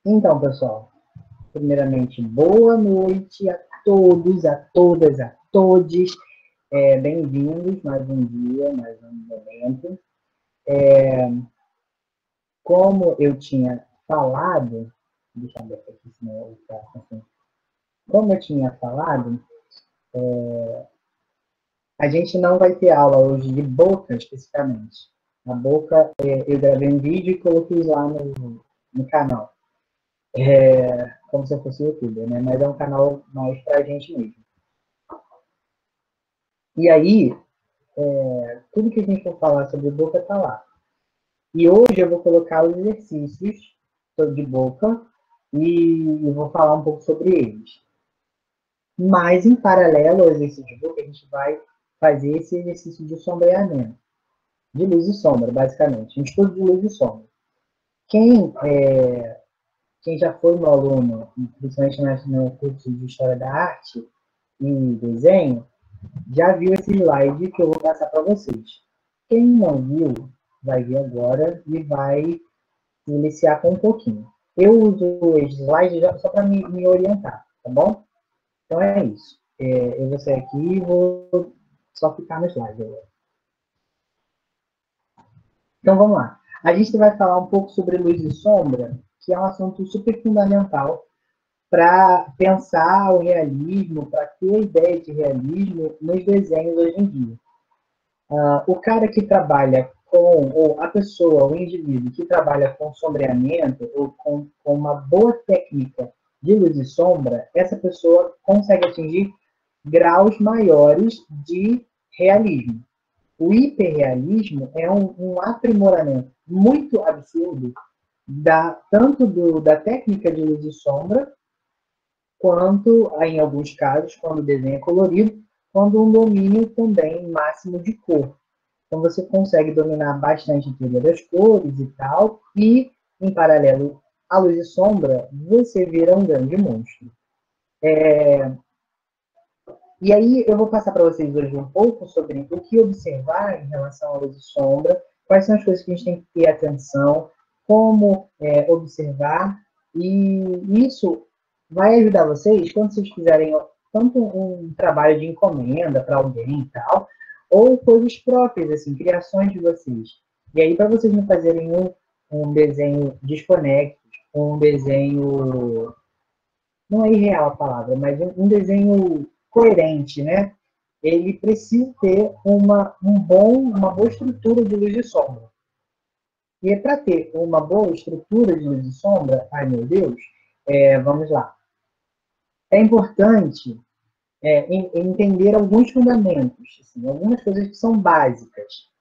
Então, pessoal, primeiramente, boa noite a todos, a todas, a todes. Bem-vindos mais um dia, mais um momento. Como eu tinha falado, deixa eu ver aqui, senão eu vou ficar assim. Como eu tinha falado, a gente não vai ter aula hoje de boca especificamente. A boca, eu gravei um vídeo e coloquei lá no canal. Como se eu fosse youtuber, né? Mas é um canal mais pra gente mesmo. E aí, tudo que a gente for falar sobre boca tá lá. E hoje eu vou colocar os exercícios de boca e vou falar um pouco sobre eles. Mas, em paralelo ao exercício de boca, a gente vai fazer esse exercício de sombreamento, de luz e sombra, basicamente. Um estudo de luz e sombra. Quem, quem já foi meu aluno, principalmente no curso de História da Arte e Desenho, já viu esse slide que eu vou passar para vocês. Quem não viu, vai ver agora e vai iniciar com um pouquinho. Eu uso esse slide só para me orientar, tá bom? Então é isso. Eu vou sair aqui e vou só ficar no slide agora. Então vamos lá. A gente vai falar um pouco sobre luz e sombra, que é um assunto super fundamental para pensar o realismo, para ter a ideia de realismo nos desenhos hoje em dia. O cara que trabalha com, ou a pessoa, o indivíduo que trabalha com sombreamento ou com uma boa técnica de luz e sombra, essa pessoa consegue atingir graus maiores de realismo. O hiperrealismo é um aprimoramento muito absurdo tanto da técnica de luz e sombra, quanto, em alguns casos, quando o desenho é colorido, quando um domínio também máximo de cor. Então você consegue dominar bastante a teoria das cores e tal, e, em paralelo à luz e sombra, você vira um grande monstro. E aí eu vou passar para vocês hoje um pouco sobre o que observar em relação à luz e sombra, quais são as coisas que a gente tem que ter atenção, como observar, e isso vai ajudar vocês quando vocês fizerem tanto um trabalho de encomenda para alguém e tal, ou coisas próprias, assim, criações de vocês. E aí, para vocês não fazerem um desenho desconexo, um desenho, não é irreal a palavra, mas um desenho coerente, né? Ele precisa ter uma boa estrutura de luz e sombra. E para ter uma boa estrutura de luz e sombra, ai meu Deus, vamos lá. É importante entender alguns fundamentos, assim, algumas coisas que são básicas.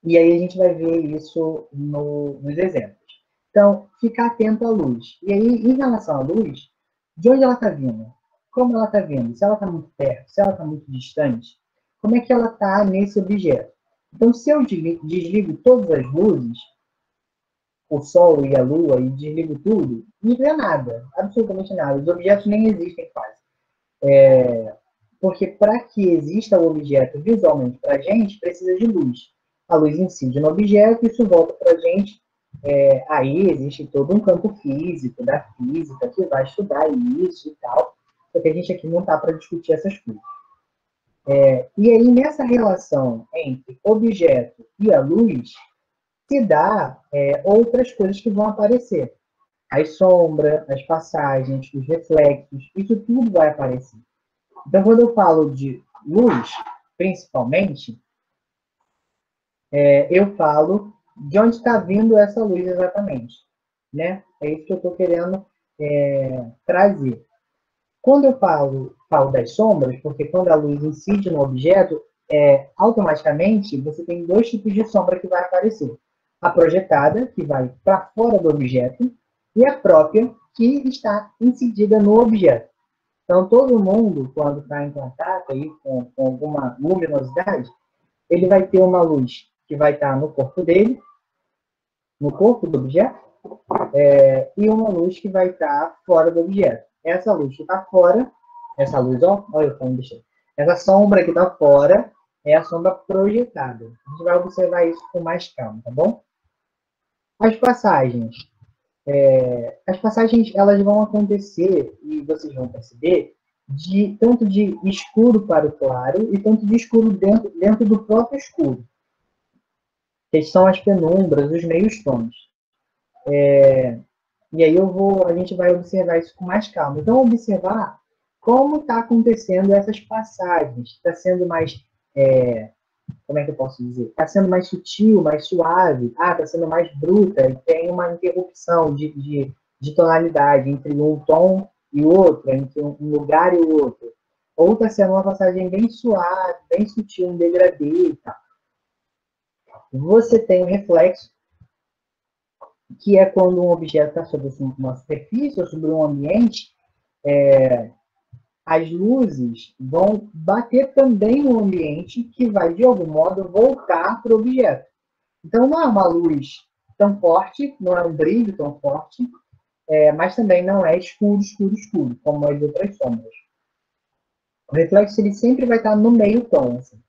E aí a gente vai ver isso nos exemplos. Então, ficar atento à luz. E aí, em relação à luz, de onde ela está vindo? Como ela está vindo? Se ela está muito perto, se ela está muito distante, como é que ela está nesse objeto? Então, se eu desligo todas as luzes, o Sol e a Lua, e desligo tudo, não vê nada, absolutamente nada. Os objetos nem existem quase. Porque para que exista o objeto visualmente para a gente, precisa de luz. A luz incide no objeto, isso volta para a gente. Aí existe todo um campo físico, da física, que vai estudar isso e tal. Só que a gente aqui não está para discutir essas coisas. E aí, nessa relação entre objeto e a luz, se dá outras coisas que vão aparecer. As sombras, as passagens, os reflexos, isso tudo vai aparecer. Então, quando eu falo de luz, principalmente, eu falo de onde está vindo essa luz exatamente. Né? É isso que eu estou querendo trazer. Quando eu falo das sombras, porque quando a luz incide no objeto, automaticamente você tem dois tipos de sombra que vai aparecer. A projetada, que vai para fora do objeto, e a própria, que está incidida no objeto. Então, todo mundo, quando está em contato aí com alguma luminosidade, ele vai ter uma luz que vai estar no corpo dele, no corpo do objeto, e uma luz que vai estar fora do objeto. Essa luz que está fora, essa luz, olha como deixei. Essa sombra que está fora é a sombra projetada. A gente vai observar isso com mais calma, tá bom? As passagens. As passagens elas vão acontecer, e vocês vão perceber, tanto de escuro para o claro e tanto de escuro dentro do próprio escuro, que são as penumbras, os meios tons. E aí a gente vai observar isso com mais calma. Então, observar como está acontecendo essas passagens. Está sendo mais, como é que eu posso dizer? Está sendo mais sutil, mais suave. Está sendo mais bruta e tem uma interrupção de tonalidade entre um tom e o outro, entre um lugar e o outro. Ou está sendo uma passagem bem suave, bem sutil, um degradê e tal. Você tem um reflexo, que é quando um objeto está sobre uma superfície ou sobre um ambiente, as luzes vão bater também no ambiente, que vai, de algum modo, voltar para o objeto. Então, não é uma luz tão forte, não é um brilho tão forte, mas também não é escuro, escuro, escuro, como as outras sombras. O reflexo ele sempre vai estar no meio tom. Assim.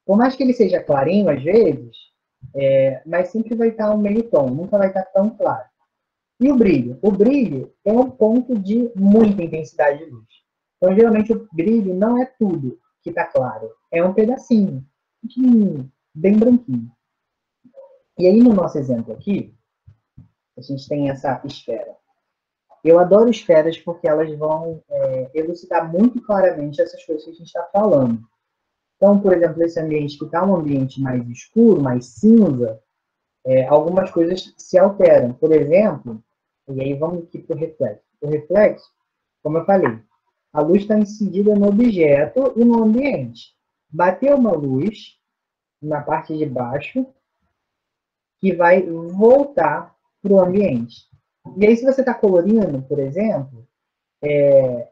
Por mais que ele seja clarinho, às vezes, mas sempre vai estar no meio tom, nunca vai estar tão claro. E o brilho? O brilho é um ponto de muita intensidade de luz. Então, geralmente, o brilho não é tudo que está claro. É um pedacinho, bem branquinho. E aí, no nosso exemplo aqui, a gente tem essa esfera. Eu adoro esferas porque elas vão elucidar muito claramente essas coisas que a gente está falando. Então, por exemplo, esse ambiente que está um ambiente mais escuro, mais cinza, algumas coisas se alteram. Por exemplo, e aí vamos aqui para o reflexo. O reflexo, como eu falei, a luz está incidida no objeto e no ambiente. Bateu uma luz na parte de baixo que vai voltar para o ambiente. E aí, se você está colorindo, por exemplo,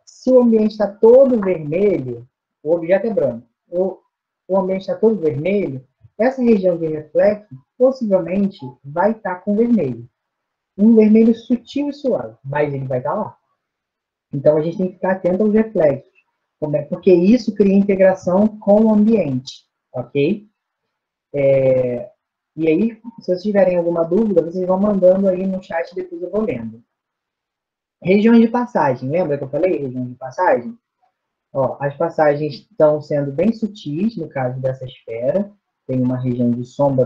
se o ambiente está todo vermelho, o objeto é branco, o ambiente está todo vermelho, essa região de reflexo possivelmente vai estar com vermelho. Um vermelho sutil e suave, mas ele vai estar lá. Então, a gente tem que ficar atento aos reflexos, porque isso cria integração com o ambiente, ok? E aí, se vocês tiverem alguma dúvida, vocês vão mandando aí no chat, depois eu vou lendo. Regiões de passagem, lembra que eu falei regiões de passagem? Ó, as passagens estão sendo bem sutis, no caso dessa esfera, tem uma região de sombra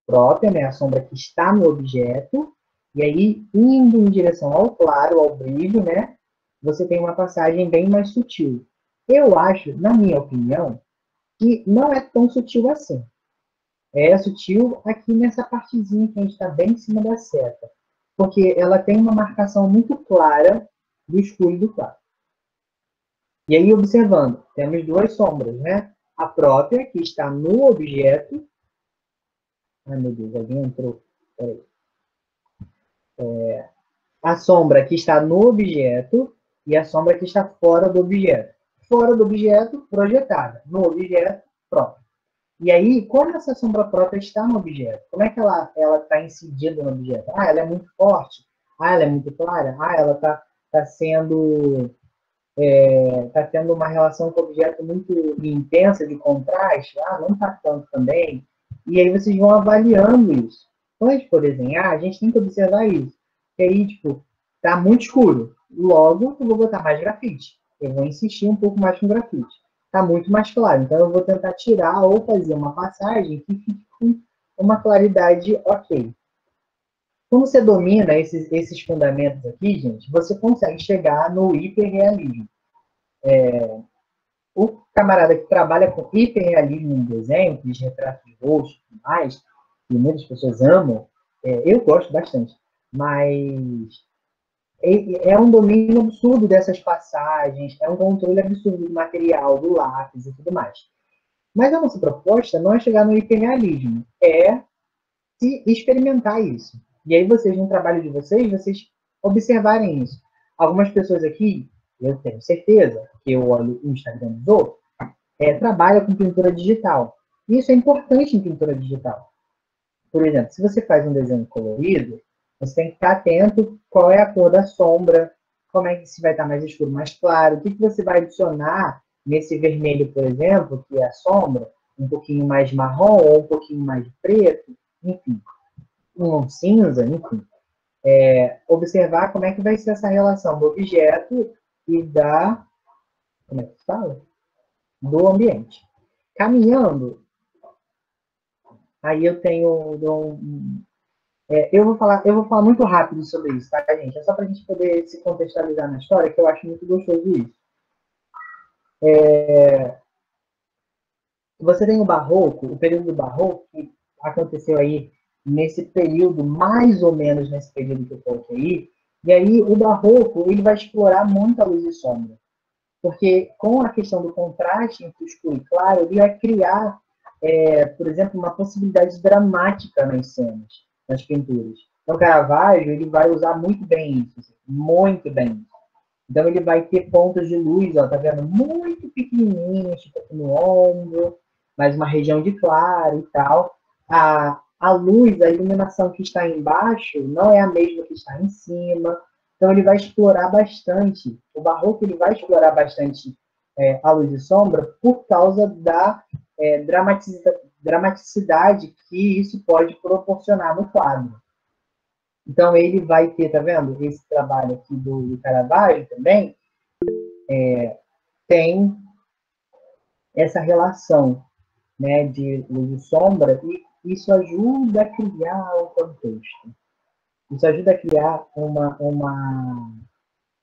própria, né, a sombra que está no objeto, e aí, indo em direção ao claro, ao brilho, né, você tem uma passagem bem mais sutil. Eu acho, na minha opinião, que não é tão sutil assim. É sutil aqui nessa partezinha que a gente está bem em cima da seta, porque ela tem uma marcação muito clara do escuro e do claro. E aí, observando, temos duas sombras, né? A própria, que está no objeto. Ai, meu Deus, alguém entrou. Peraí. A sombra que está no objeto e a sombra que está fora do objeto. Fora do objeto, projetada. No objeto, próprio. E aí, como essa sombra própria está no objeto? Como é que ela está incidida no objeto? Ela é muito forte? Ela é muito clara? Ela está sendo... Está tendo uma relação com o objeto muito intensa, de contraste? Não está tanto também. E aí vocês vão avaliando isso. Quando a gente for desenhar, a gente tem que observar isso. E aí, tipo, está muito escuro. Logo, eu vou botar mais grafite. Eu vou insistir um pouco mais com grafite. Está muito mais claro. Então, eu vou tentar tirar ou fazer uma passagem que fique com uma claridade ok. Quando você domina esses fundamentos aqui, gente, você consegue chegar no hiperrealismo. O camarada que trabalha com hiperrealismo em desenho, que retratos de rosto e tudo mais, que muitas pessoas amam, eu gosto bastante, mas é um domínio absurdo dessas passagens, é um controle absurdo do material, do lápis e tudo mais. Mas a nossa proposta não é chegar no hiperrealismo, é se experimentar isso. E aí vocês, no trabalho de vocês observarem isso. Algumas pessoas aqui, eu tenho certeza, que eu olho o Instagram dos outros, trabalha com pintura digital. E isso é importante em pintura digital. Por exemplo, se você faz um desenho colorido, você tem que ficar atento qual é a cor da sombra, como é que se vai estar mais escuro, mais claro, o que você vai adicionar nesse vermelho, por exemplo, que é a sombra, um pouquinho mais marrom ou um pouquinho mais preto, enfim, um cinza, enfim. observar como é que vai ser essa relação do objeto e da, como é que se fala? Do ambiente. Caminhando, aí eu tenho eu vou falar muito rápido sobre isso, tá, gente? É só para a gente poder se contextualizar na história, que eu acho muito gostoso isso. Você tem o Barroco, o período do Barroco, que aconteceu aí nesse período, mais ou menos nesse período que eu coloquei aí, e aí o Barroco ele vai explorar muito a luz e sombra, porque com a questão do contraste entre o escuro e claro, ele vai criar, por exemplo, uma possibilidade dramática nas cenas, nas pinturas. Então, Caravaggio ele vai usar muito bem isso, muito bem. Então, ele vai ter pontos de luz, ó, tá vendo? Muito pequenininhos, tipo aqui no ombro, mais uma região de claro e tal. A luz, a iluminação que está embaixo não é a mesma que está em cima. Então, ele vai explorar bastante. O Barroco ele vai explorar bastante a luz e sombra por causa da dramaticidade que isso pode proporcionar no quadro. Então, ele vai ter, tá vendo? Esse trabalho aqui do Caravaggio também tem essa relação, né, de luz e sombra, e isso ajuda a criar um contexto. Isso ajuda a criar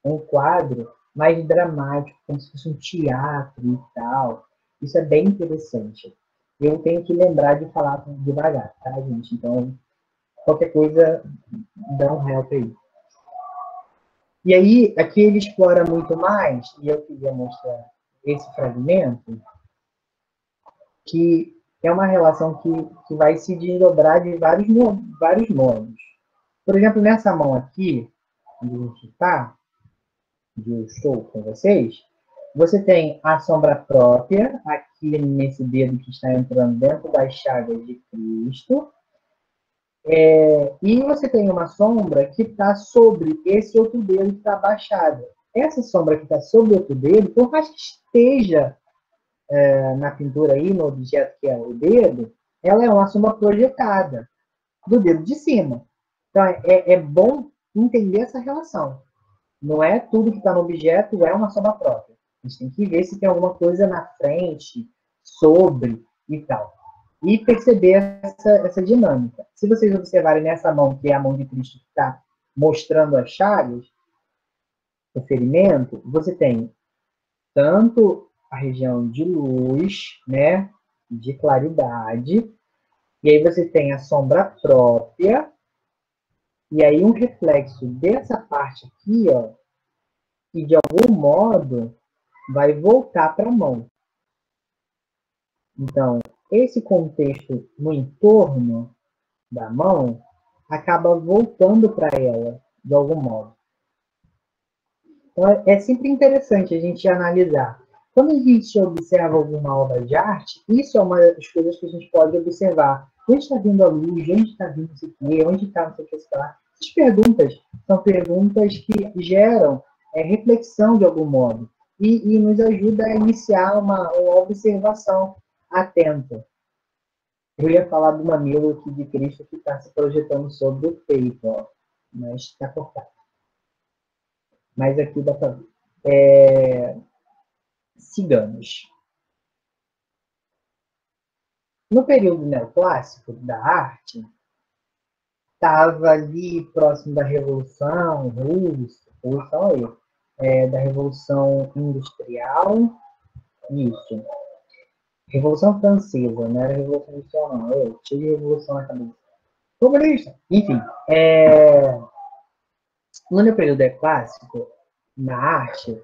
um quadro mais dramático, como se fosse um teatro e tal. Isso é bem interessante. Eu tenho que lembrar de falar devagar, tá, gente? Então, qualquer coisa, dá um help aí. E aí, aqui ele explora muito mais, e eu queria mostrar esse fragmento, que é uma relação que vai se desdobrar de vários modos. Por exemplo, nessa mão aqui, onde a gente está, onde eu estou com vocês, você tem a sombra própria, aqui nesse dedo que está entrando dentro das chagas de Cristo, e você tem uma sombra que está sobre esse outro dedo que está abaixado. Essa sombra que está sobre o outro dedo, por mais que esteja na pintura aí, no objeto que é o dedo, ela é uma sombra projetada do dedo de cima. Então, é bom entender essa relação. Não é tudo que está no objeto é uma sombra própria. A gente tem que ver se tem alguma coisa na frente, sobre e tal. E perceber essa dinâmica. Se vocês observarem nessa mão, que é a mão de Cristo que está mostrando as chagas, o ferimento, você tem tanto a região de luz, né, de claridade, e aí você tem a sombra própria, e aí um reflexo dessa parte aqui, ó, que de algum modo vai voltar para a mão. Então, esse contexto no entorno da mão acaba voltando para ela, de algum modo. Então, é sempre interessante a gente analisar. Quando a gente observa alguma obra de arte, isso é uma das coisas que a gente pode observar. Onde está vindo a luz? Onde está vindo isso aqui? Onde está não sei o que está? Essas perguntas são perguntas que geram reflexão de algum modo e nos ajuda a iniciar uma observação atenta. Eu ia falar do mamilo aqui de Cristo que está se projetando sobre o peito, ó, mas está cortado. Mas aqui dá para ver. Ciganos. No período neoclássico da arte, estava ali próximo da Revolução Russa, da Revolução Industrial, isso. Revolução Francesa, não era Revolução Industrial, não. Eu tive Revolução na cabeça. Comunista! Enfim, no período neoclássico, na arte,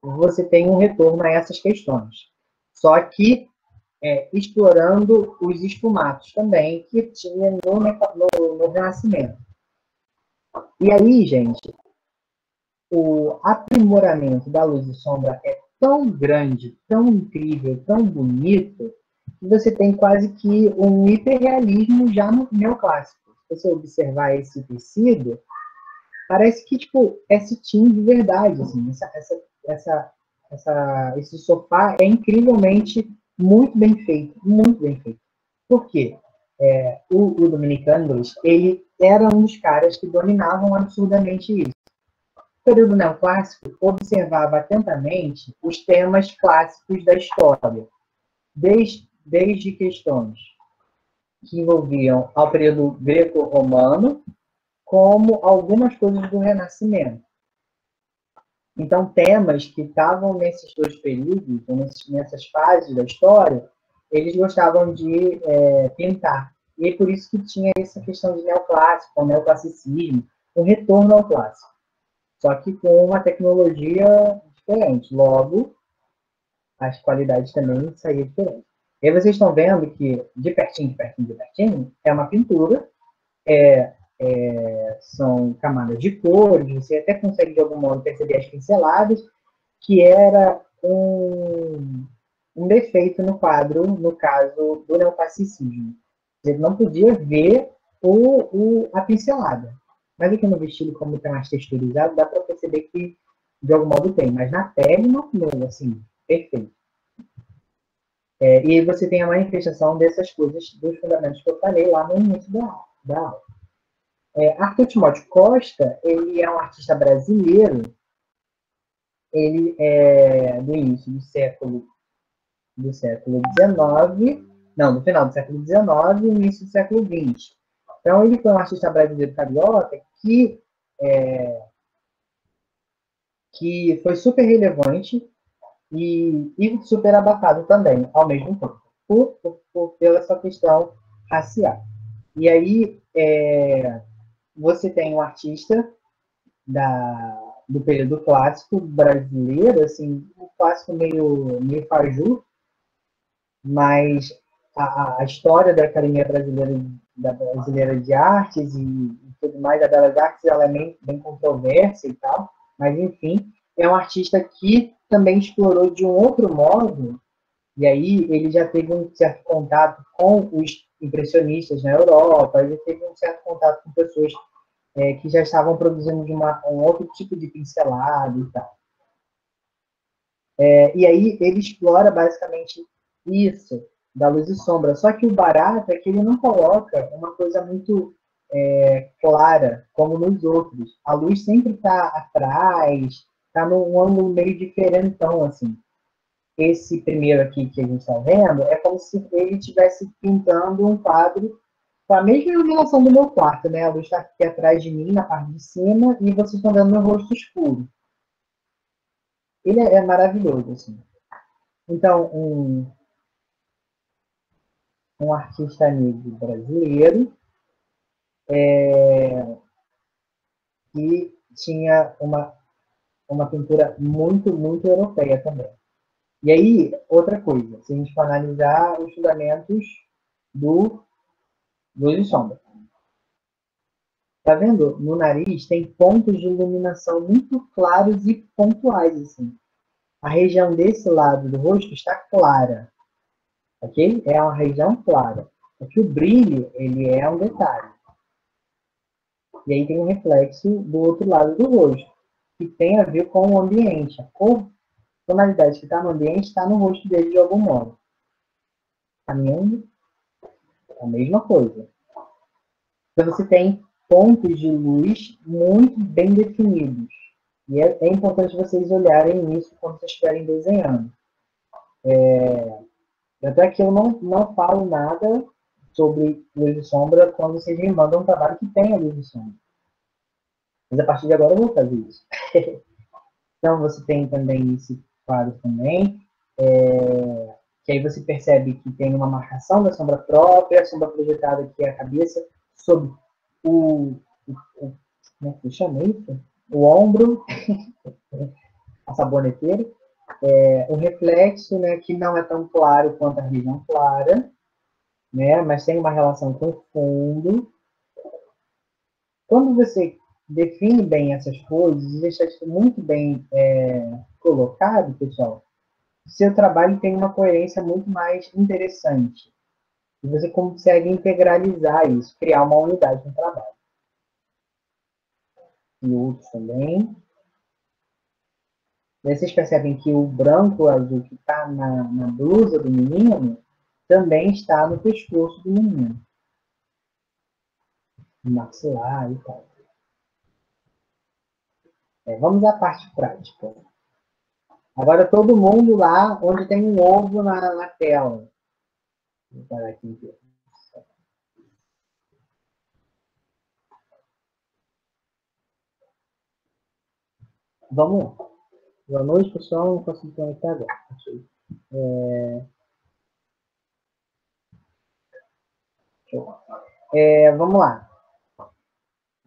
você tem um retorno a essas questões. Só que explorando os esfumatos também que tinha no Renascimento. E aí, gente, o aprimoramento da luz e sombra é tão grande, tão incrível, tão bonito, que você tem quase que um hiperrealismo já no neoclássico. Se você observar esse tecido, parece que tipo, é cetim de verdade. Assim, esse sofá é incrivelmente muito bem feito, muito bem feito. Por quê? o Dominic Andrews, ele era um dos caras que dominavam absurdamente isso. O período neoclássico observava atentamente os temas clássicos da história, desde questões que envolviam ao período greco-romano, como algumas coisas do Renascimento. Então, temas que estavam nesses dois períodos, nessas fases da história, eles gostavam de pintar. E é por isso que tinha essa questão de neoclássico, o neoclassicismo, o retorno ao clássico. Só que com uma tecnologia diferente. Logo, as qualidades também saíam diferentes. E aí vocês estão vendo que, de pertinho, é uma pintura, são camadas de cores, você até consegue de algum modo perceber as pinceladas, que era um defeito no quadro, no caso do neoclassicismo. Você não podia ver a pincelada. Mas aqui no vestido, como está mais texturizado, dá para perceber que de algum modo tem, mas na pele não, assim, perfeito. E você tem a manifestação dessas coisas, dos fundamentos que eu falei lá no início da aula. Arthur Timóteo Costa, ele é um artista brasileiro, ele é do início do século XIX, não, do final do século XIX e início do século XX. Então, ele foi um artista brasileiro carioca que foi super relevante e super abafado também, ao mesmo tempo, pela sua questão racial. E aí, você tem um artista do período clássico brasileiro, assim, um clássico meio fajuto, mas a história da Academia Brasileira de Artes e tudo mais, da Belas Artes, ela é bem controversa e tal, mas enfim, é um artista que também explorou de um outro modo, e aí ele já teve um certo contato com os impressionistas na Europa, ele teve um certo contato com pessoas que já estavam produzindo um outro tipo de pincelado e tal. E aí ele explora basicamente isso, da luz e sombra. Só que o barato é que ele não coloca uma coisa muito clara, como nos outros. A luz sempre está atrás, está num ângulo meio diferentão, assim. Esse primeiro aqui que a gente está vendo é como se ele estivesse pintando um quadro com a mesma iluminação do meu quarto, né? A luz está aqui atrás de mim, na parte de cima, e vocês estão vendo meu rosto escuro. Ele é maravilhoso, assim. Então, um artista negro brasileiro que tinha uma pintura muito, muito europeia também. E aí, outra coisa, se a gente for analisar os fundamentos do luz e sombra. Tá vendo? No nariz tem pontos de iluminação muito claros e pontuais, assim. A região desse lado do rosto está clara, ok? É uma região clara. Aqui o brilho, ele é um detalhe. E aí tem um reflexo do outro lado do rosto, que tem a ver com o ambiente. A tonalidade que está no ambiente está no rosto dele de algum modo. Caminhando, a mesma coisa. Então você tem pontos de luz muito bem definidos. E é importante vocês olharem isso quando vocês estiverem desenhando. Até que eu não falo nada sobre luz e sombra quando vocês me mandam um trabalho que tenha luz e sombra. Mas a partir de agora eu vou fazer isso. Então você tem também esse quadro também, que aí você percebe que tem uma marcação da sombra própria, a sombra projetada aqui é a cabeça, sobre como é que chama isso? O ombro, a saboneteira, o reflexo, né, que não é tão claro quanto a região clara, né, mas tem uma relação com o fundo. Quando você define bem essas coisas e deixa isso muito bem colocado, pessoal, seu trabalho tem uma coerência muito mais interessante. E você consegue integralizar isso, criar uma unidade no trabalho. E outros também. E aí vocês percebem que o branco e azul que está na blusa do menino também está no pescoço do menino. maxilar e tal. Vamos à parte prática. Agora todo mundo lá onde tem um ovo na tela. Vou parar aqui. Vamos lá. Boa noite, pessoal. Não consigo conectar agora. Vamos lá.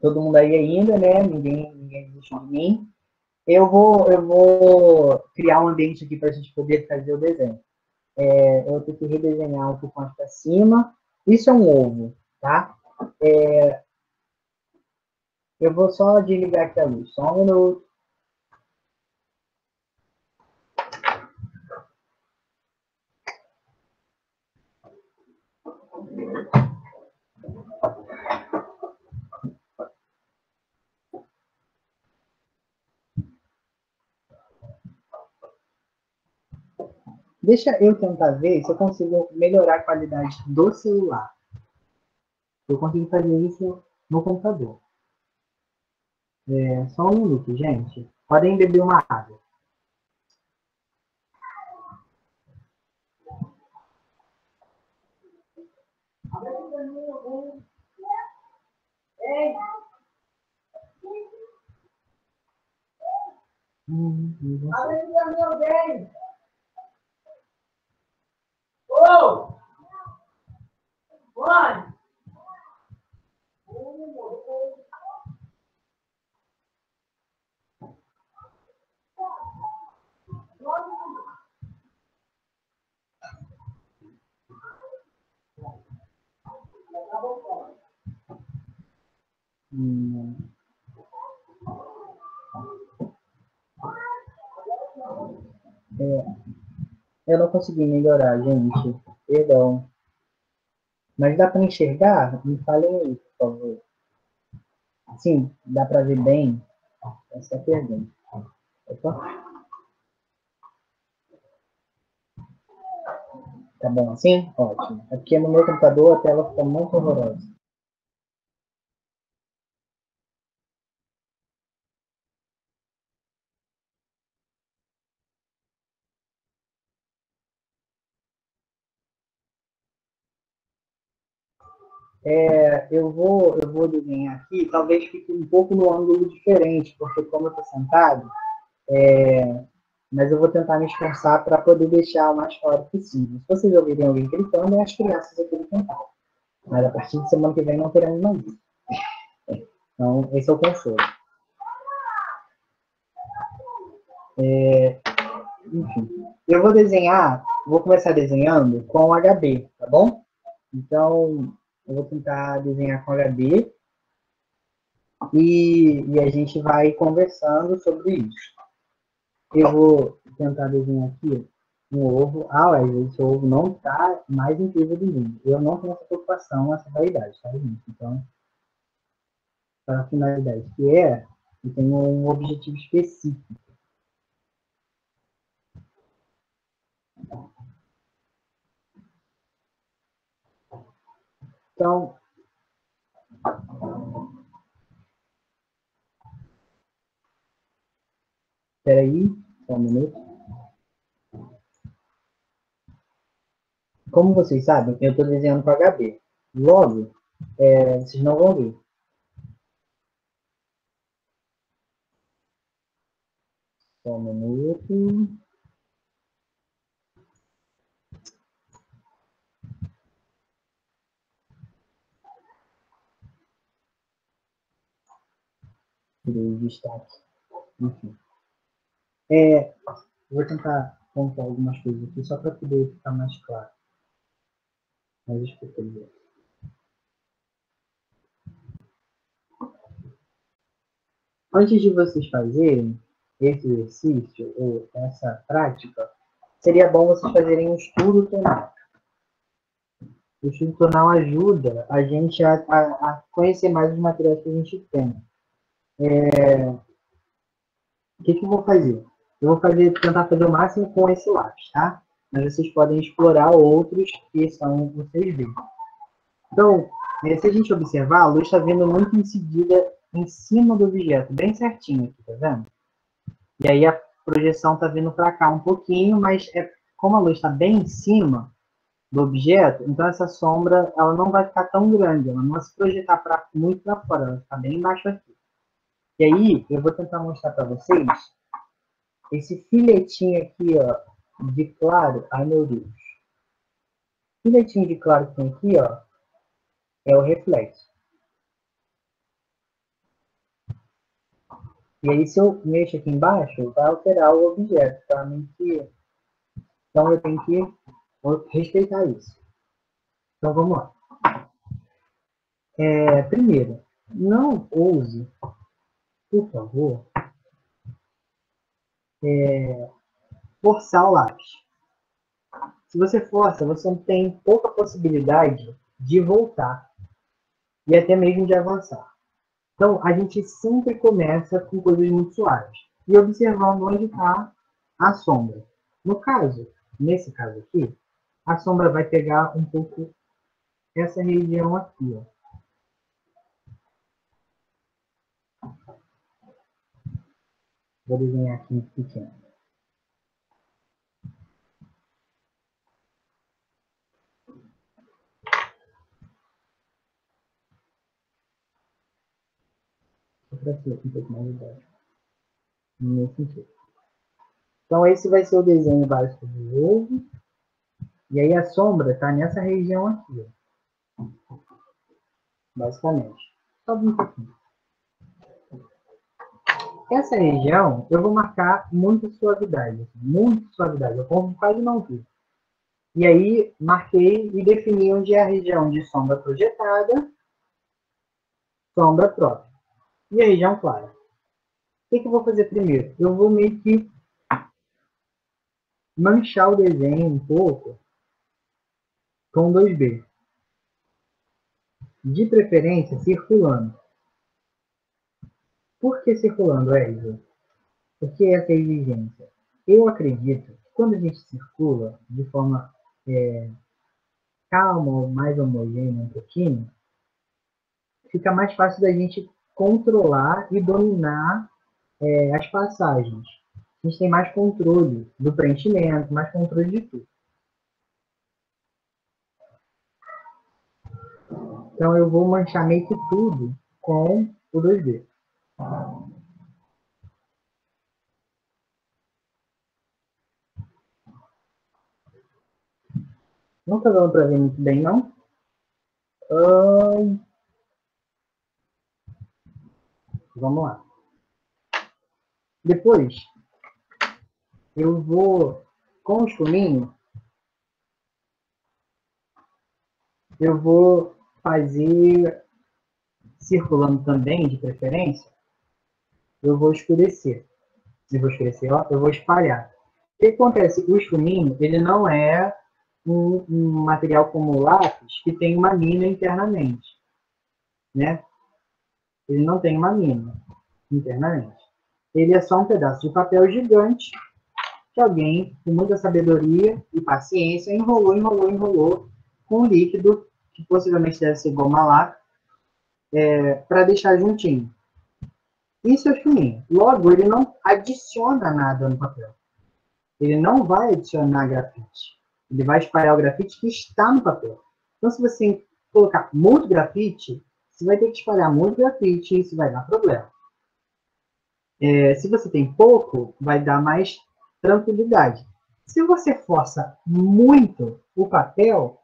Todo mundo aí ainda, né? Ninguém desistiu de mim. Eu vou criar um ambiente aqui para a gente poder fazer o desenho. Eu vou ter que redesenhar um pouco mais para cima. Isso é um ovo, tá? Eu vou só desligar aqui a luz. Só um minuto. Deixa eu tentar ver se eu consigo melhorar a qualidade do celular. Eu consigo fazer isso no computador. Só um minuto, gente. Podem beber uma água. Eu não consegui melhorar, gente. Perdão. Mas dá para enxergar? Me falem aí, por favor. Sim, dá para ver bem? Essa é a pergunta. Opa. Tá bom assim? Ótimo. Aqui no meu computador a tela fica muito horrorosa. Eu vou desenhar aqui, talvez fique um pouco no ângulo diferente, porque como eu estou sentado, mas eu vou tentar me esforçar para poder deixar o mais claro possível. Se vocês ouvirem alguém gritando, é as crianças aqui do quintal. Mas a partir de semana que vem não teremos mais isso. Então, esse é o consolo. Enfim, eu vou começar desenhando com HB, tá bom? Então, eu vou tentar desenhar com HB e a gente vai conversando sobre isso. Eu vou tentar desenhar aqui um ovo. Esse ovo não está mais incrível do mundo. Eu não tenho essa preocupação, essa vaidade, tá, gente? Então, para a finalidade que eu tenho um objetivo específico. Então, espera aí, só um minuto. Como vocês sabem, eu estou desenhando com HB. Logo, vocês não vão ver. Só um minuto. Tirei o destaque. Enfim. Vou tentar contar algumas coisas aqui só para poder ficar mais claro. Mas escuta aí. Antes de vocês fazerem esse exercício ou essa prática, seria bom vocês fazerem um estudo tonal. O estudo tonal ajuda a gente a conhecer mais os materiais que a gente tem. O que eu vou fazer? Eu vou tentar fazer o máximo com esse lápis, tá? Mas vocês podem explorar outros que são vocês verem. Então, Se a gente observar, a luz está vindo muito incidida em cima do objeto, bem certinho aqui, tá vendo? E aí a projeção está vindo para cá um pouquinho, mas como a luz está bem em cima do objeto, então essa sombra ela não vai ficar tão grande, ela não vai se projetar muito para fora, ela vai ficar bem embaixo aqui. E aí eu vou tentar mostrar para vocês esse filetinho aqui, ó, de claro. Ai, meu Deus. O filetinho de claro que tem aqui, ó, é o reflexo. E aí, se eu mexo aqui embaixo, vai alterar o objeto, tá? Então, eu tenho que respeitar isso. Então, vamos lá. Primeiro, não ouse, por favor, forçar o lápis. Se você força, você tem pouca possibilidade de voltar e até mesmo de avançar. Então, a gente sempre começa com coisas muito suaves e observando onde está a sombra. Nesse caso aqui, a sombra vai pegar um pouco essa região aqui, ó. Vou desenhar aqui em pequeno. Para ser um pouco mais baixo. Nesse sentido. Então, esse vai ser o desenho básico do ovo. E aí, a sombra está nessa região aqui, ó. Basicamente. Sobe um pouquinho. Essa região, eu vou marcar muita suavidade. Muita suavidade. Eu como quase não vi. E aí, marquei e defini onde é a região de sombra projetada, sombra própria. E a região clara. O que eu vou fazer primeiro? Eu vou meio que manchar o desenho um pouco com 2B. De preferência, circulando. Por que circulando, Elisa? Por que essa exigência? Eu acredito que quando a gente circula de forma calma ou mais homogênea um pouquinho, fica mais fácil da gente controlar e dominar as passagens. A gente tem mais controle do preenchimento, mais controle de tudo. Então, eu vou manchar meio que tudo com o 2D. Não está dando para ver muito bem, não? Vamos lá. Depois, eu vou, com o escuminho, eu vou fazer, circulando também, de preferência, eu vou escurecer. Eu vou espalhar. O que acontece? O escuminho, ele não é um material como o lápis que tem uma mina internamente, né? Ele não tem uma mina internamente. Ele é só um pedaço de papel gigante que alguém, com muita sabedoria e paciência, enrolou com um líquido, que possivelmente deve ser goma lápis, para deixar juntinho. Isso é o escuminho. Logo, ele não adiciona nada no papel. Ele não vai adicionar grafite. Ele vai espalhar o grafite que está no papel. Então, se você colocar muito grafite, você vai ter que espalhar muito grafite e isso vai dar problema. Se você tem pouco, vai dar mais tranquilidade. Se você força muito o papel,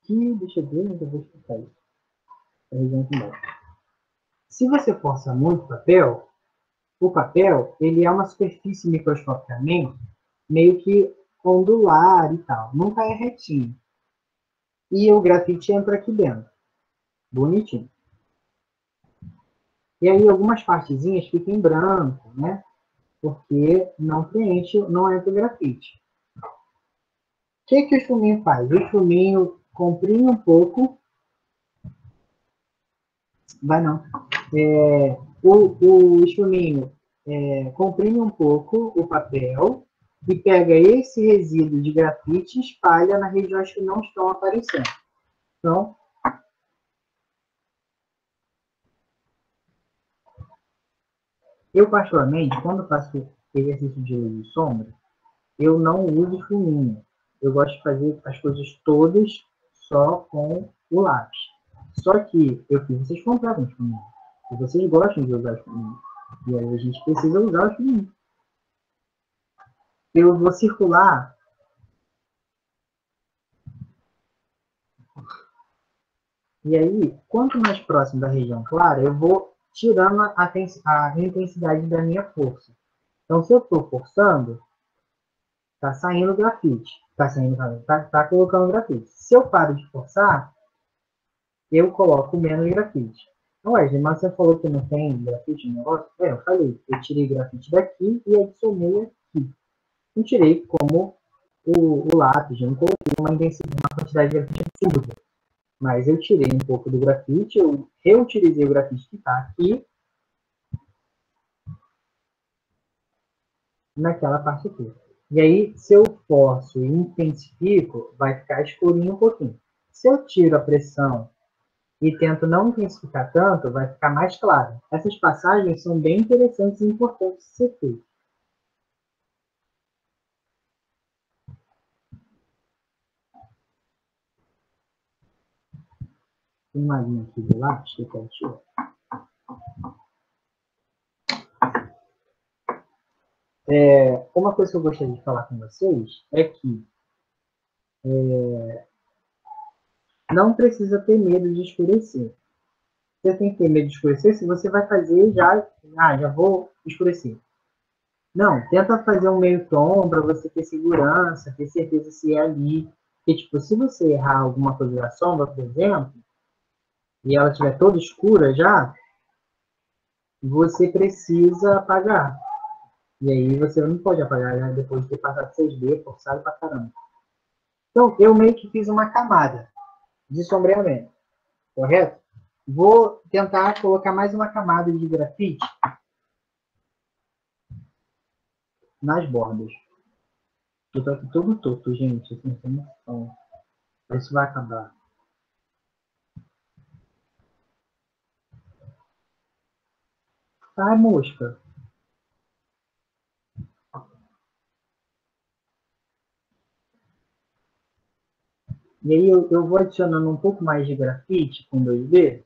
deixa eu ver, mas eu vou explicar isso. Se você força muito o papel, ele é uma superfície microscopicamente meio que ondular e tal. Nunca é retinho. E o grafite entra aqui dentro. Bonitinho. E aí algumas partezinhas ficam em branco, né? Porque não preenche, não entra o grafite. O que o esfuminho faz? O esfuminho comprime um pouco. Vai não. O esfuminho comprime um pouco o papel e pega esse resíduo de grafite e espalha nas regiões que não estão aparecendo. Então, eu particularmente, quando faço exercício de luz e sombra, eu não uso espuminha. Eu gosto de fazer as coisas todas só com o lápis. Só que eu fiz vocês comprarem espuminha. E vocês gostam de usar espuminha. E aí a gente precisa usar o espuminha. Eu vou circular. E aí, quanto mais próximo da região clara, eu vou tirando a intensidade da minha força. Então, se eu estou forçando, está saindo grafite. Está saindo, tá colocando grafite. Se eu paro de forçar, eu coloco menos grafite. Então, Wesley, mas você falou que não tem grafite no negócio? É, eu falei. Eu tirei grafite daqui e adicionei aqui. Não tirei como o lápis, eu não coloquei uma quantidade de grafite absurda. Mas eu tirei um pouco do grafite, eu reutilizei o grafite que está aqui naquela parte aqui. E aí, se eu forço e intensifico, vai ficar escurinho um pouquinho. Se eu tiro a pressão e tento não intensificar tanto, vai ficar mais claro. Essas passagens são bem interessantes e importantes de ser feitas. Tem uma linha aqui do lápis que eu quero tirar. Uma coisa que eu gostaria de falar com vocês é que não precisa ter medo de escurecer. Você tem que ter medo de escurecer se você vai fazer já vou escurecer. Não, tenta fazer um meio tom para você ter segurança, ter certeza se é ali. Porque, tipo, se você errar alguma coisa da sombra, por exemplo, e ela estiver toda escura já, você precisa apagar. E aí você não pode apagar, né? Depois de ter passado 6D, forçado pra caramba. Então, eu meio que fiz uma camada de sombreamento, correto? Vou tentar colocar mais uma camada de grafite nas bordas. Eu tô aqui todo torto, gente. Assim, sem noção. Isso vai acabar. Ai, mosca. E aí eu vou adicionando um pouco mais de grafite com 2D,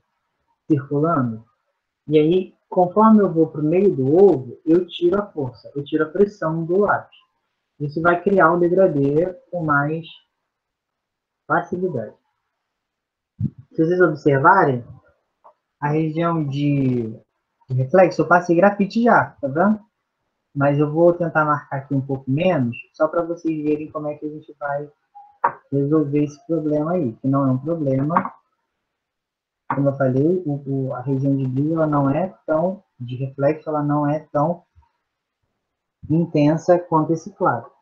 circulando. E aí, conforme eu vou para o meio do ovo, eu tiro a força, eu tiro a pressão do lápis. Isso vai criar um degradê com mais facilidade. Se vocês observarem, a região de reflexo, eu passei grafite já, tá vendo? Mas eu vou tentar marcar aqui um pouco menos, só para vocês verem como é que a gente vai resolver esse problema aí, que não é um problema. Como eu falei, a região de brilho ela não é tão, de reflexo, ela não é tão intensa quanto esse claro.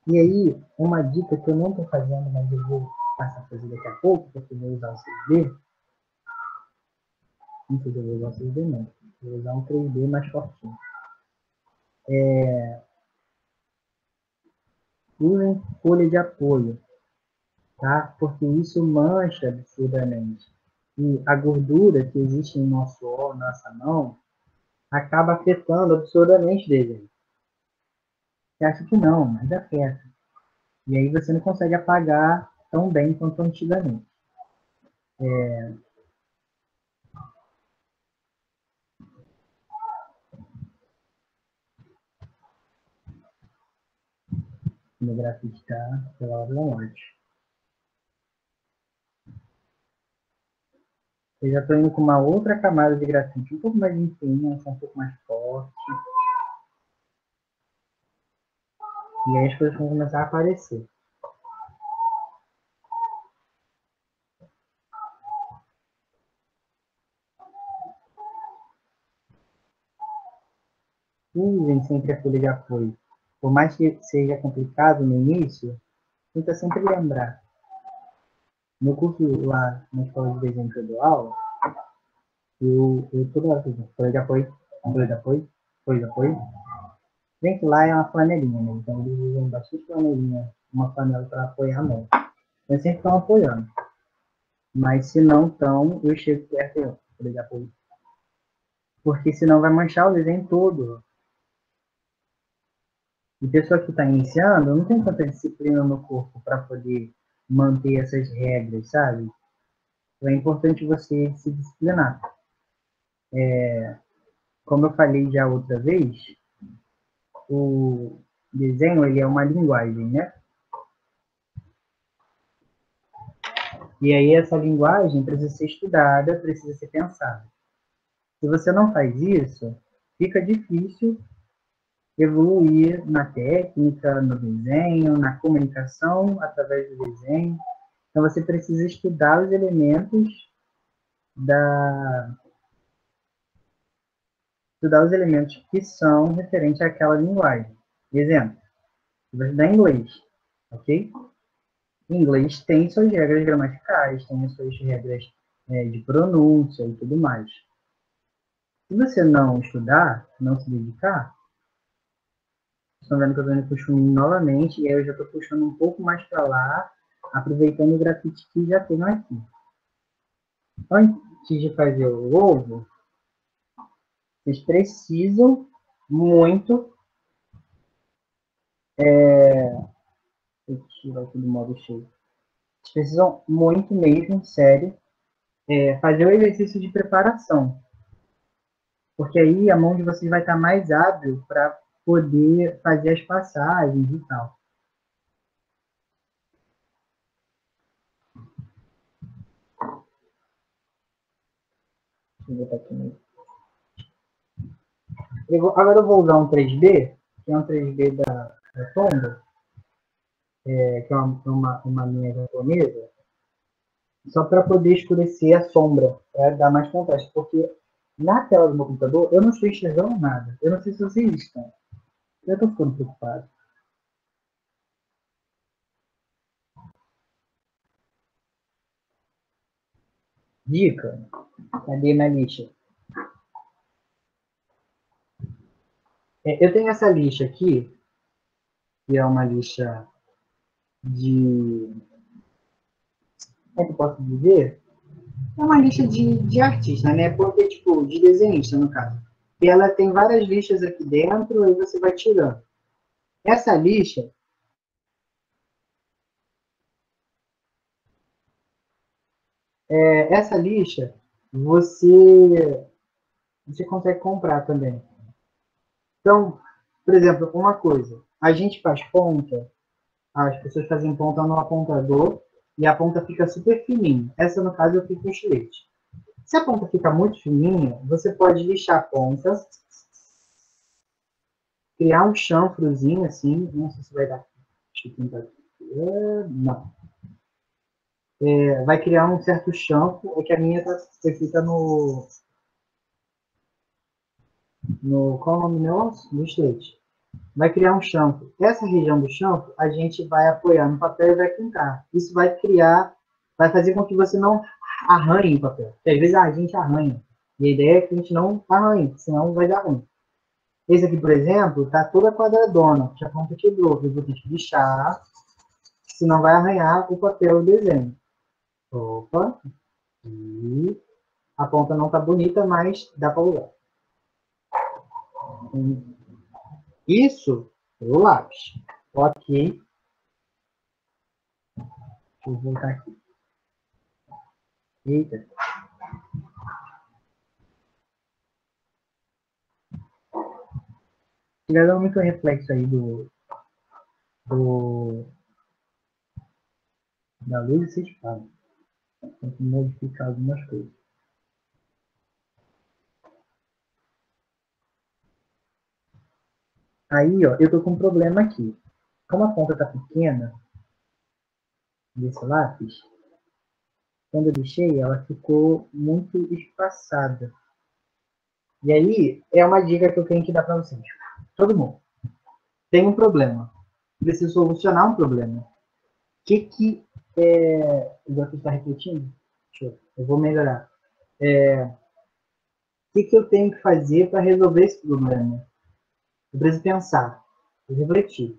E aí, uma dica que eu não estou fazendo, mas eu vou passar a fazer daqui a pouco, porque eu vou usar o 6D. Não sei se eu vou usar o 6D, não. Vou usar um 3D mais fortinho. Usem folha de apoio, tá? Porque isso mancha absurdamente. E a gordura que existe em nosso suor, nossa mão, acaba afetando absurdamente dele. Você acha que não, mas afeta. E aí você não consegue apagar tão bem quanto antigamente. O grafite está pela hora da morte. Eu já estou indo com uma outra camada de grafite, um pouco mais intensa, um pouco mais forte. E aí as coisas vão começar a aparecer. sempre a folha de apoio. Por mais que seja complicado no início, tenta sempre lembrar. No curso lá na escola de desenho que eu dou aula, eu toda hora fiz folha de apoio, folha de apoio, folha de apoio. Bem que lá é uma flanelinha, né? Então eles usam bastante flanelinha, uma flanela para apoiar a mão. Eu sempre estão apoiando. Mas se não estão, eu chego perto e folha de apoio. Porque senão vai manchar o desenho todo. E pessoa que está iniciando não tem tanta disciplina no corpo para poder manter essas regras, sabe? Então é importante você se disciplinar. Como eu falei já outra vez, o desenho ele é uma linguagem, né? E aí essa linguagem precisa ser estudada, precisa ser pensada. Se você não faz isso, fica difícil evoluir na técnica, no desenho, na comunicação através do desenho. Então você precisa estudar os elementos da estudar os elementos que são referentes àquela linguagem. Exemplo, você vai estudar inglês, ok? Em inglês tem suas regras gramaticais, tem suas regras de pronúncia e tudo mais. Se você não estudar, não se dedicar, vocês estão vendo que eu estou indo puxando novamente, e aí eu já estou puxando um pouco mais para lá, aproveitando o grafite que já tenho aqui. Antes de fazer o ovo, vocês precisam muito. Deixa eu tirar aqui do modo cheio. Vocês precisam muito mesmo, sério, fazer o exercício de preparação. Porque aí a mão de vocês vai estar mais hábil para poder fazer as passagens e tal. Deixa eu botar aqui. Agora eu vou usar um 3B, que é um 3B da Tombow, que é uma linha japonesa, só para poder escurecer a sombra, para dar mais contraste. Porque na tela do meu computador eu não estou enxergando nada. Eu não sei se vocês estão. Eu estou ficando preocupado. Dica. Cadê minha lixa? Eu tenho essa lixa aqui, que é uma lixa de... Como é que eu posso dizer? É uma lixa de artista, né? Porque, tipo, de desenhista, no caso. E ela tem várias lixas aqui dentro, aí você vai tirando. Essa lixa, você consegue comprar também. Então, por exemplo, uma coisa. A gente faz ponta, as pessoas fazem ponta no apontador, e a ponta fica super fininha. Essa, no caso, eu fiz com estilete. Se a ponta fica muito fininha, você pode lixar a ponta, criar um chanfrozinho assim, não sei se vai dar. Deixa eu tentar aqui. Não. Vai criar um certo chanfro, é que a minha tá feita qual é o nome negócio? No estilete. Vai criar um chanfro. Essa região do chanfro, a gente vai apoiar no papel e vai pintar. Isso vai fazer com que você não arranhe o papel. Porque às vezes a gente arranha. E a ideia é que a gente não arranhe, senão vai dar ruim. Esse aqui, por exemplo, tá toda quadradona, que a ponta quebrou. Eu vou ter que lixar, senão vai arranhar o papel do desenho. Opa. E a ponta não tá bonita, mas dá para usar. Isso o lápis. Ok. Deixa eu voltar aqui. Eita. Tiveram muito reflexo aí da luz, vocês falam. Tem que modificar algumas coisas. Aí, ó, eu tô com um problema aqui. Como a ponta tá pequena desse lápis, quando eu deixei, ela ficou muito espaçada. E aí, é uma dica que eu tenho que dar para vocês. todo mundo. Tem um problema. Preciso solucionar um problema. O que o Joaquim está refletindo? Eu vou melhorar. O que eu tenho que fazer para resolver esse problema? Eu preciso pensar, refletir.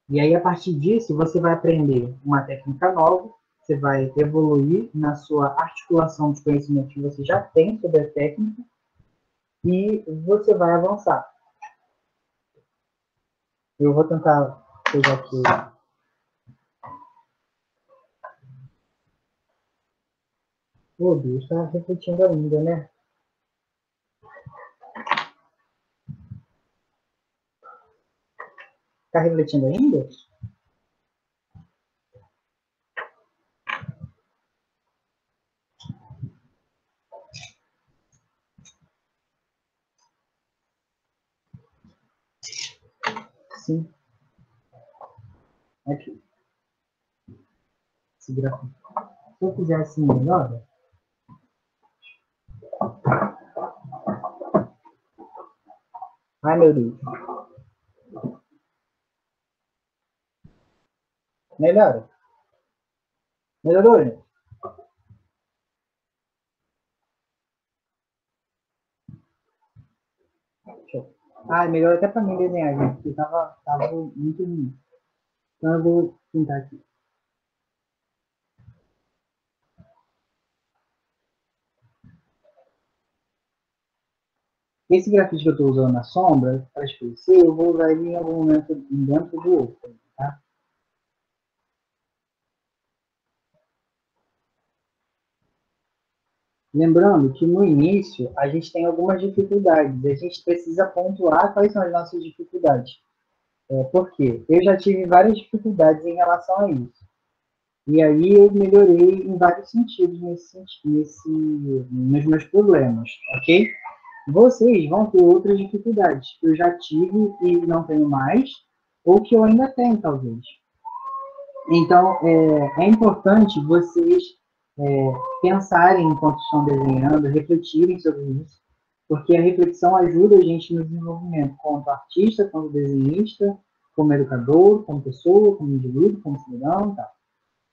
E aí, a partir disso, você vai aprender uma técnica nova, você vai evoluir na sua articulação dos conhecimentos que você já tem sobre a técnica e você vai avançar. Eu vou tentar pegar aqui. Ô, Deus, está refletindo ainda, né? Está refletindo ainda? Sim. Aqui. Esse gráfico. Se eu fizer assim melhor. Ai, meu Deus. Melhora? Melhorou, gente? Show. Ah, melhor até para mim desenhar, gente, porque tava muito ruim. Então eu vou pintar aqui. Esse grafite que eu estou usando na sombra, para escurecer, eu vou usar ele em algum momento dentro do outro, tá? Lembrando que no início a gente tem algumas dificuldades, a gente precisa pontuar quais são as nossas dificuldades. Por quê? Eu já tive várias dificuldades em relação a isso. E aí eu melhorei em vários sentidos nos meus problemas, ok? Vocês vão ter outras dificuldades que eu já tive e não tenho mais, ou que eu ainda tenho, talvez. Então, é importante vocês pensarem enquanto estão desenhando, refletirem sobre isso, porque a reflexão ajuda a gente no desenvolvimento, como artista, como desenhista, como educador, como pessoa, como indivíduo, como cidadão, tá?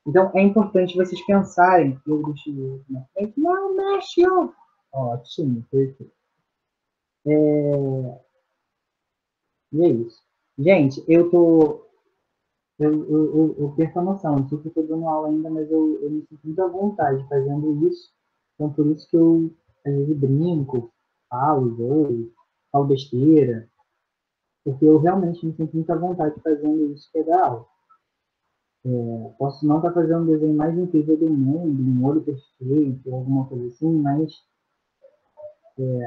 Então, é importante vocês pensarem. Eu deixo na frente. Não, mexe! Ótimo, perfeito. E é isso. Gente, eu perco a noção. Eu sei que eu estou dando aula ainda, mas eu me sinto muito à vontade fazendo isso. Então, por isso que eu, às vezes, brinco, falo besteira, porque eu realmente me sinto muito à vontade fazendo isso que é dar aula. Posso não estar fazendo um desenho mais incrível do mundo, um olho perfeito, alguma coisa assim, mas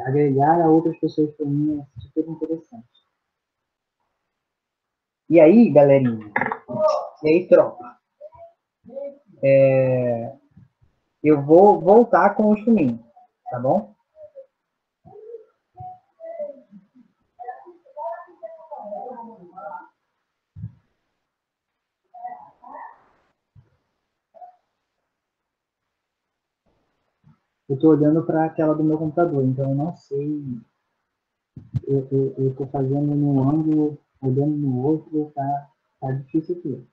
agregar a outras pessoas para mim é super interessante. E aí, galerinha? E aí, tropa? Eu vou voltar com o chuminho, tá bom? Eu estou olhando para aquela do meu computador, então eu não sei. Eu estou fazendo num ângulo, olhando no outro, tá difícil aqui.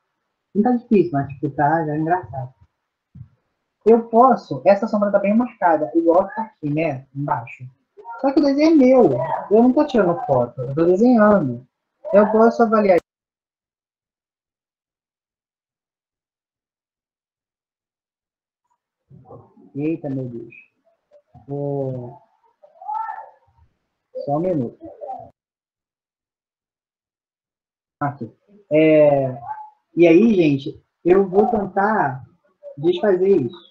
Não tá difícil, mas tipo, tá já engraçado. Eu posso, essa sombra tá bem marcada, igual tá aqui, né? Embaixo. Só que o desenho é meu. Eu não tô tirando foto, eu tô desenhando. Eu posso avaliar. Eita, meu Deus. Só um minuto. Aqui. E aí, gente, eu vou tentar desfazer isso.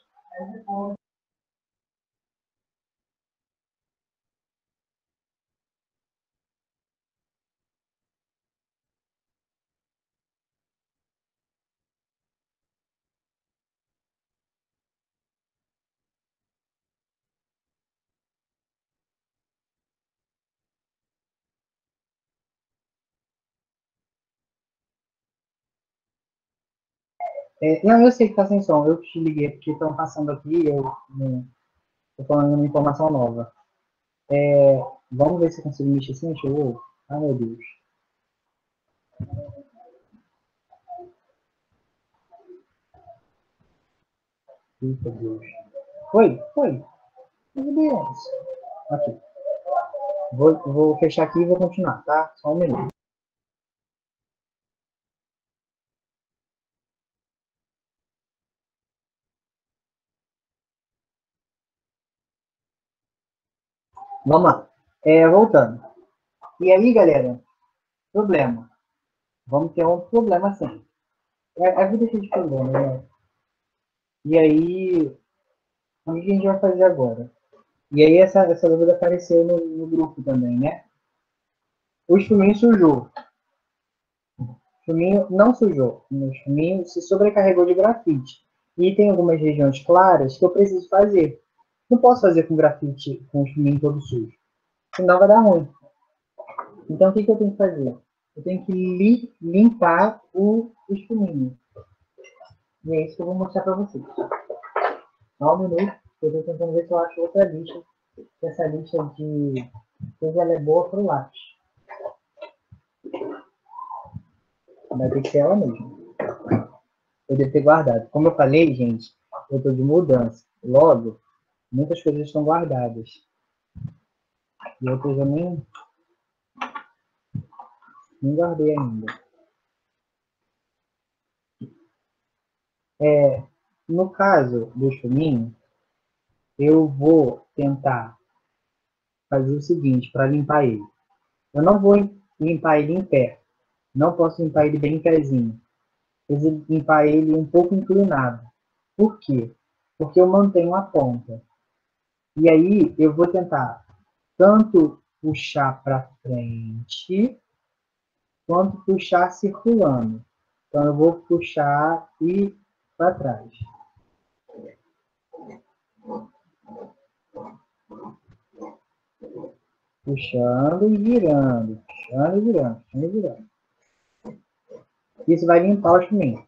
Não, eu sei que tá sem som. Eu te liguei porque estão passando aqui. Eu tô falando uma informação nova. Vamos ver se eu consigo mexer assim. Deixa eu ver. Ai, meu Deus. Eita, Deus. Foi. Meu Deus. Ok. Vou fechar aqui e vou continuar, tá? Só um minuto. Vamos lá. Voltando. E aí, galera, problema. Vamos ter um problema sim. A vida é cheia de problema, né? E aí, o que a gente vai fazer agora? E aí, essa dúvida apareceu no grupo também, né? O chuminho sujou. O chuminho não sujou. O chuminho se sobrecarregou de grafite. E tem algumas regiões claras que eu preciso fazer. Não posso fazer com grafite, com o chuminho todo sujo. Senão vai dar ruim. Então, o que eu tenho que fazer? Eu tenho que limpar o chuminho. E é isso que eu vou mostrar para vocês. Só um minuto. Eu estou tentando ver se eu acho outra lista. Essa lista de coisa ela é boa para o lápis. Vai ter que ser ela mesmo. Eu devo ter guardado. Como eu falei, gente, eu estou de mudança. Logo, muitas coisas estão guardadas. E outras eu nem guardei ainda. No caso do chuminho, eu vou tentar fazer o seguinte para limpar ele. Eu não vou limpar ele em pé. Não posso limpar ele bem em pezinho. Preciso limpar ele um pouco inclinado. Por quê? Porque eu mantenho a ponta. E aí eu vou tentar tanto puxar para frente, quanto puxar circulando. Então eu vou puxar e para trás. Puxando e virando. Puxando e virando. Puxando e virando. Isso vai limpar o chuminho.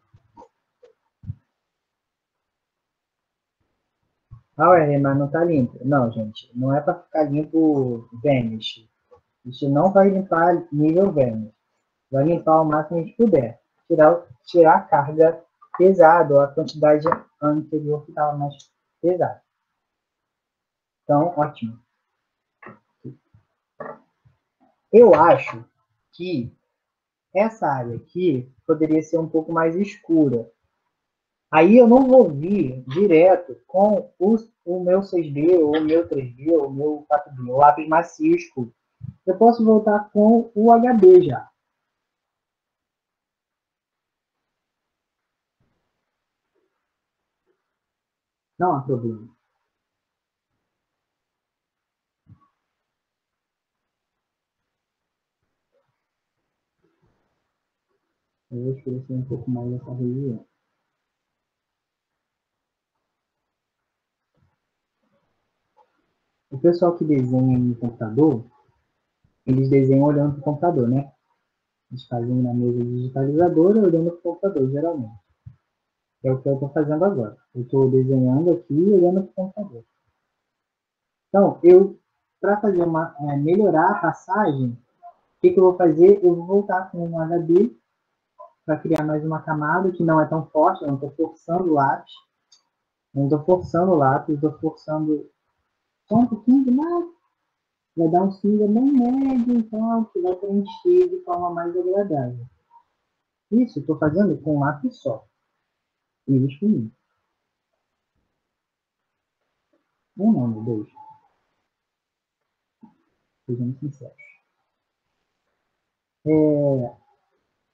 Ah, mas não está limpo. Não, gente. Não é para ficar limpo Vanish. Isso não vai limpar nível Vanish. Vai limpar o máximo que a gente puder. Tirar a carga pesada, ou a quantidade anterior que estava mais pesada. Então, ótimo. Eu acho que essa área aqui poderia ser um pouco mais escura. Aí eu não vou vir direto com o meu 6D, ou o meu 3D, ou o meu 4D, o lápis macio escuro. Eu posso voltar com o HB já. Não há problema. Eu vou escurecer um pouco mais essa região. O pessoal que desenha no computador, eles desenham olhando para o computador, né? Eles fazem na mesa digitalizadora olhando para o computador, geralmente. É o que eu estou fazendo agora. Eu estou desenhando aqui olhando para o computador. Então, para fazer melhorar a passagem, o que eu vou fazer? Eu vou voltar com um HD para criar mais uma camada que não é tão forte, eu não estou forçando o lápis. Eu não estou forçando o lápis, estou forçando só um pouquinho demais. Vai dar um cinza bem médio, então que vai preencher de forma mais agradável. Isso estou fazendo com um lápis só. Eles comigo. Um não, dois. Sejamos sinceros.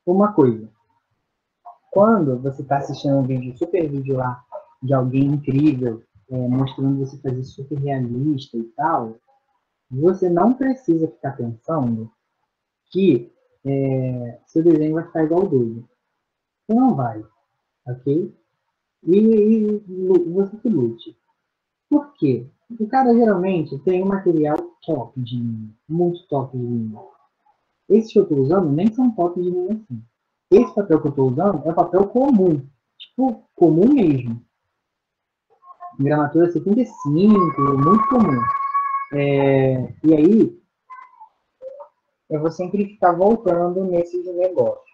Uma coisa. Quando você está assistindo um vídeo, super vídeo lá, de alguém incrível, mostrando você fazer super realista e tal, você não precisa ficar pensando que seu desenho vai ficar igual doido. Você não vai, ok? E você que lute. Por quê? O cara geralmente tem um material top de linha, muito top de linha. Esses que eu estou usando nem são top de linha assim. Esse papel que eu estou usando é papel comum, tipo, comum mesmo. Gramatura 75, muito comum. E aí, eu vou sempre ficar voltando nesses negócios.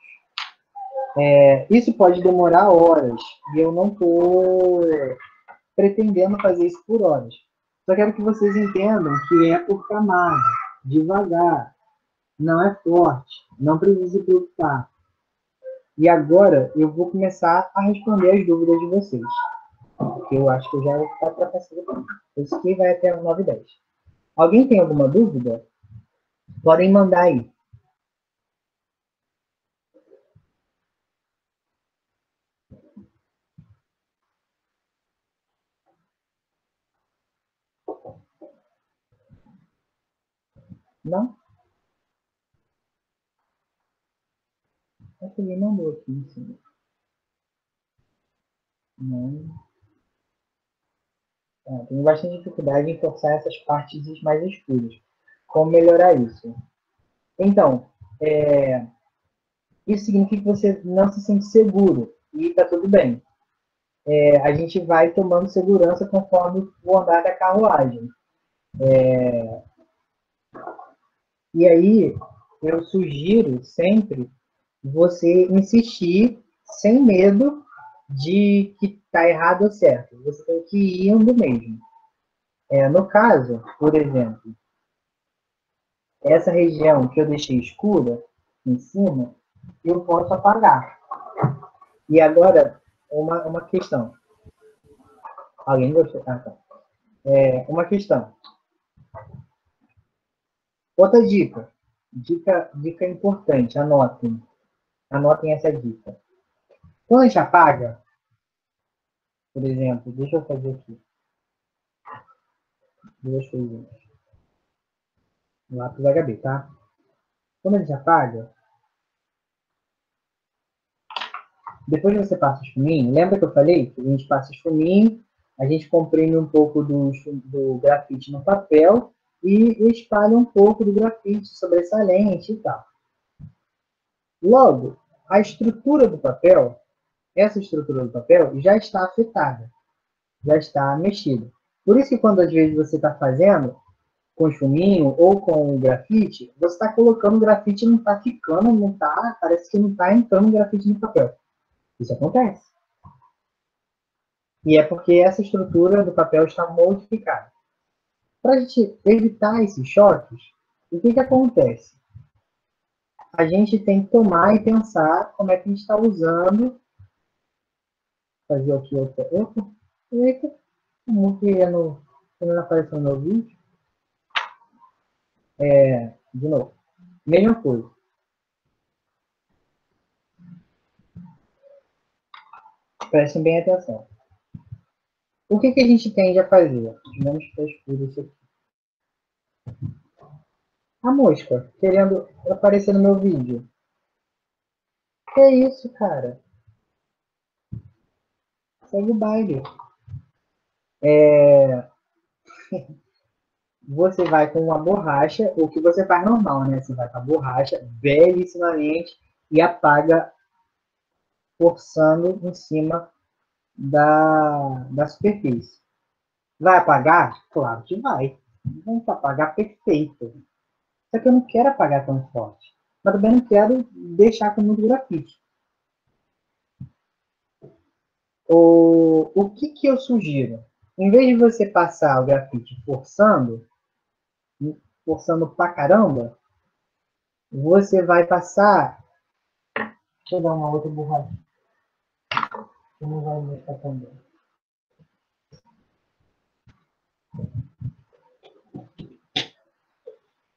Isso pode demorar horas, e eu não estou pretendendo fazer isso por horas. Só quero que vocês entendam que é por camada, devagar, não é forte, não precisa se preocupar. E agora eu vou começar a responder as dúvidas de vocês, porque eu acho que eu já está ultrapassando. Isso aqui vai até 9h10. Alguém tem alguma dúvida? Podem mandar aí. Não? Acho que ele mandou aqui em cima. Não. Tenho bastante dificuldade em forçar essas partes mais escuras. Como melhorar isso? Então, isso significa que você não se sente seguro. E está tudo bem. A gente vai tomando segurança conforme o andar da carruagem. E aí, eu sugiro sempre você insistir sem medo de que está errado ou certo. Você tem que ir indo mesmo. No caso, por exemplo, essa região que eu deixei escura em cima, eu posso apagar. E agora, uma questão. Alguém gostou? Ah, tá. Uma questão. Outra dica. Dica importante, anotem. Anotem essa dica. Quando a gente apaga, por exemplo, deixa eu fazer aqui. Duas coisinhas. Lápis HB, tá? Quando a gente apaga, depois que você passa o esfuminho, lembra que eu falei que a gente passa o esfuminho, a gente comprime um pouco do grafite no papel e espalha um pouco do grafite sobressalente e tal. Logo, a estrutura do papel, essa estrutura do papel já está afetada, já está mexida. Por isso que quando às vezes você está fazendo com esfuminho ou com o grafite, você está colocando o grafite e não está ficando, não tá, parece que não está entrando grafite no papel. Isso acontece. E é porque essa estrutura do papel está modificada. Para a gente evitar esses choques, o que acontece? A gente tem que tomar e pensar como é que a gente está usando. Fazer aqui outra. Eita, como que não apareceu no meu vídeo? De novo. Mesma coisa. Prestem bem atenção. O que a gente tende a fazer? Digamos que está escuro isso aqui. A mosca, querendo aparecer no meu vídeo. Que é isso, cara? Segue o baile. Você vai com uma borracha, o que você faz normal, né? Você vai com a borracha belíssimamente e apaga forçando em cima da superfície. Vai apagar? Claro que vai. Vamos apagar perfeito. Só que eu não quero apagar tão forte. Mas também não quero deixar com muito grafite. O que eu sugiro? Em vez de você passar o grafite forçando pra caramba, você vai passar. Deixa eu dar uma outra borracha. Que não vai deixar também.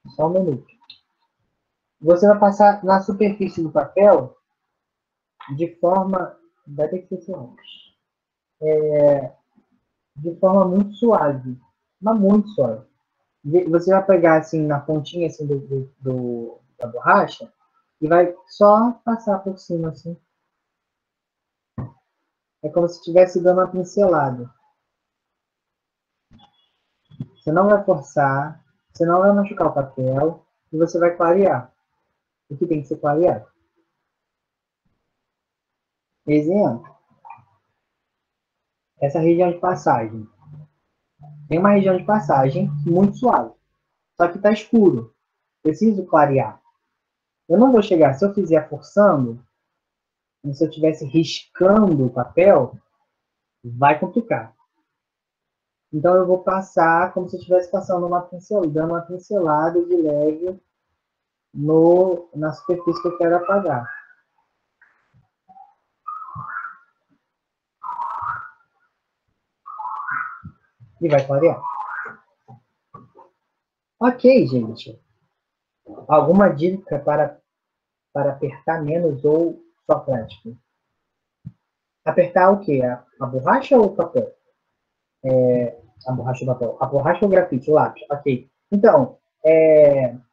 Só um minuto. Você vai passar na superfície do papel de forma. Vai ter que ser antes. De forma muito suave. Mas muito suave. Você vai pegar assim na pontinha assim, da borracha e vai só passar por cima assim. É como se estivesse dando uma pincelada. Você não vai forçar, você não vai machucar o papel e você vai clarear. O que tem que ser clareado. Exemplo. Essa região de passagem. Tem uma região de passagem muito suave. Só que está escuro. Preciso clarear. Eu não vou chegar, se eu fizer forçando, como se eu estivesse riscando o papel, vai complicar. Então, eu vou passar como se eu estivesse passando uma pincelada, dando uma pincelada de leve na superfície que eu quero apagar. E vai clarear. Ok, gente. Alguma dica para apertar menos ou só prática? Apertar o quê? A borracha ou o papel? A borracha ou o papel? A borracha ou o grafite, o lápis? Ok. Então,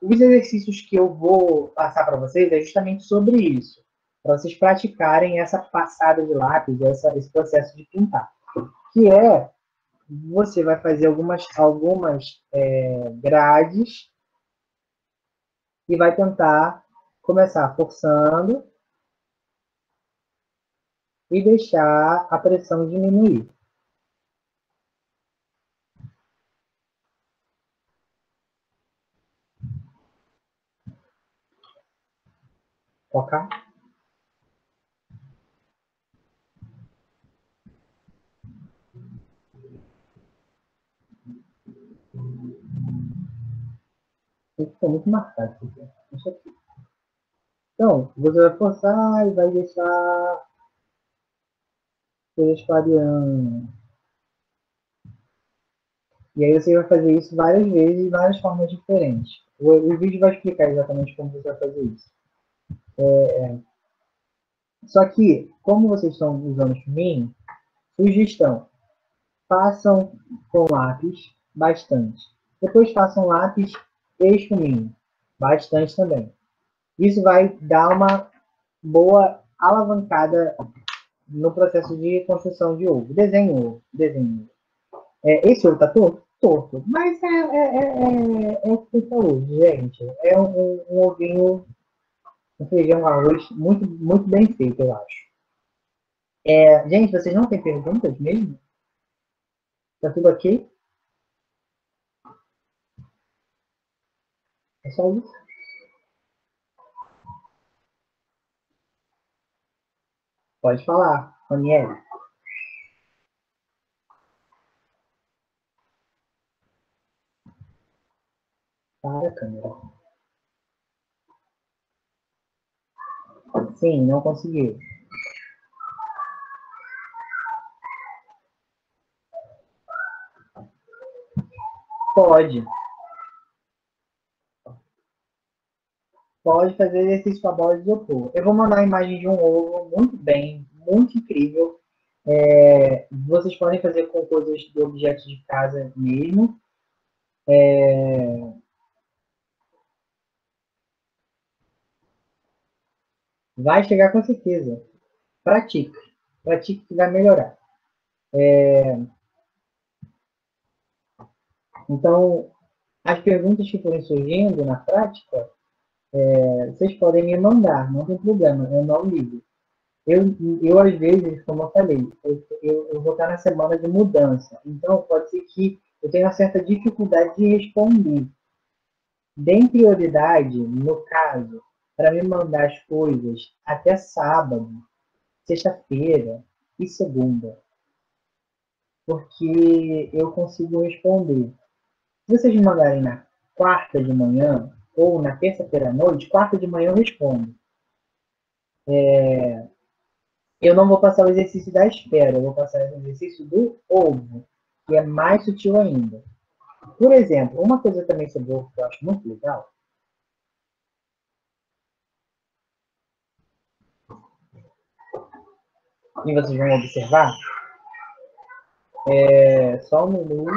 os exercícios que eu vou passar para vocês é justamente sobre isso. Para vocês praticarem essa passada de lápis, esse processo de pintar. Que é, você vai fazer algumas grades e vai tentar começar forçando e deixar a pressão diminuir. Ok? Fica muito marcado isso aqui. Então, você vai forçar e vai deixar coisas clareando. E aí você vai fazer isso várias vezes, de várias formas diferentes. O vídeo vai explicar exatamente como você vai fazer isso. Só que, como vocês estão usando chuminho, sugestão, façam com lápis bastante. Depois façam lápis e chuminho, bastante também. Isso vai dar uma boa alavancada no processo de construção de ovo. Desenho. Esse ovo está torto? Torto. Mas é o que você falou, gente. É um ovinho, um feijão arroz muito, muito bem feito, eu acho. Gente, vocês não têm perguntas mesmo? Tá tudo aqui? É só isso? Pode falar, Daniela. Para a câmera. Sim, não conseguiu. Pode. Pode fazer exercício com a bola de isopor. Eu vou mandar a imagem de um ovo muito bem, muito incrível. Vocês podem fazer com coisas de objetos de casa mesmo. Vai chegar com certeza. Pratique. Pratique que vai melhorar. Então, as perguntas que forem surgindo na prática, vocês podem me mandar, não tem problema, eu não ligo. Eu às vezes, como eu falei, eu vou estar na semana de mudança, então pode ser que eu tenha uma certa dificuldade de responder. Deem prioridade, no caso, para me mandar as coisas até sábado, sexta-feira e segunda, porque eu consigo responder. Se vocês me mandarem na quarta de manhã ou na terça-feira à noite, quarta de manhã eu respondo. Eu não vou passar o exercício da espera, eu vou passar o exercício do ovo, que é mais sutil ainda. Por exemplo, uma coisa também sobre o ovo que eu acho muito legal, e vocês vão observar, só um minuto.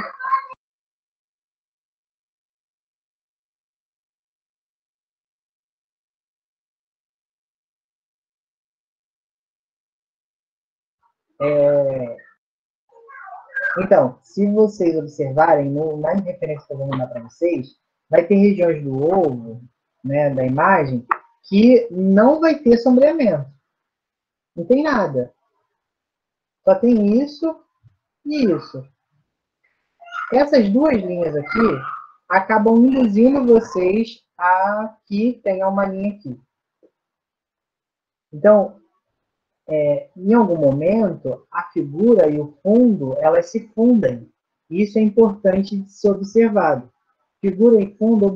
Então, se vocês observarem, nas referências que eu vou mandar para vocês, vai ter regiões do ovo, né, da imagem, que não vai ter sombreamento. Não tem nada. Só tem isso e isso. Essas duas linhas aqui acabam induzindo vocês a que tenha uma linha aqui. Então, em algum momento, a figura e o fundo, elas se fundem. Isso é importante de ser observado. Figura e fundo,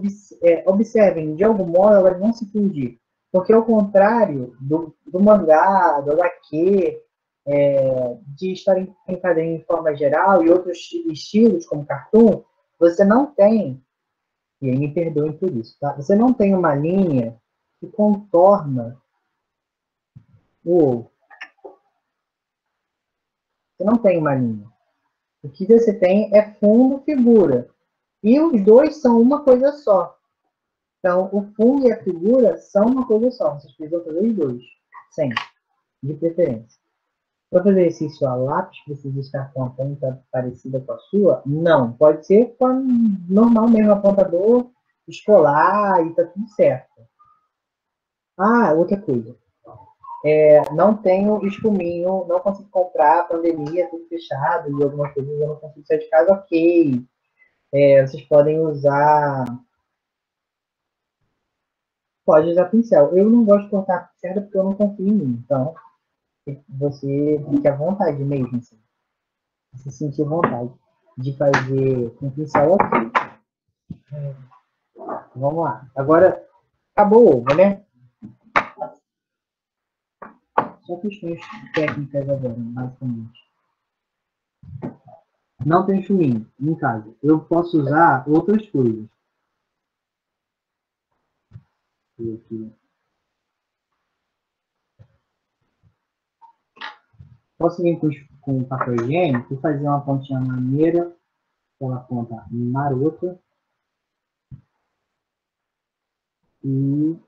observem, de algum modo, elas vão se fundir. Porque, ao contrário do mangá, do HQ, de história em quadrinho de forma geral e outros estilos, como cartoon, você não tem, e aí me perdoem por isso, tá? Você não tem uma linha que contorna o ovo. Você não tem uma linha. O que você tem é fundo, figura. E os dois são uma coisa só. Então, o fundo e a figura são uma coisa só. Vocês precisam fazer os dois. Sempre. De preferência. Para fazer exercício a lápis, precisa estar com a ponta parecida com a sua? Não. Pode ser com a normal mesmo, apontador escolar e tá tudo certo. Ah, outra coisa. Não tenho espuminho, não consigo comprar, pandemia, tudo fechado e algumas coisas eu não consigo sair de casa, ok. Vocês podem usar. Pode usar pincel. Eu não gosto de cortar cerda porque eu não confio em mim. Então, você fique à vontade mesmo, assim. Se sentir vontade de fazer com pincel, ok. Vamos lá. Agora, acabou o ovo, né? Só questões técnicas agora, basicamente. Não tem chuminho em casa. Eu posso usar outras coisas. Aqui. Posso vir com papel higiênico e fazer uma pontinha maneira, aquela ponta marota, e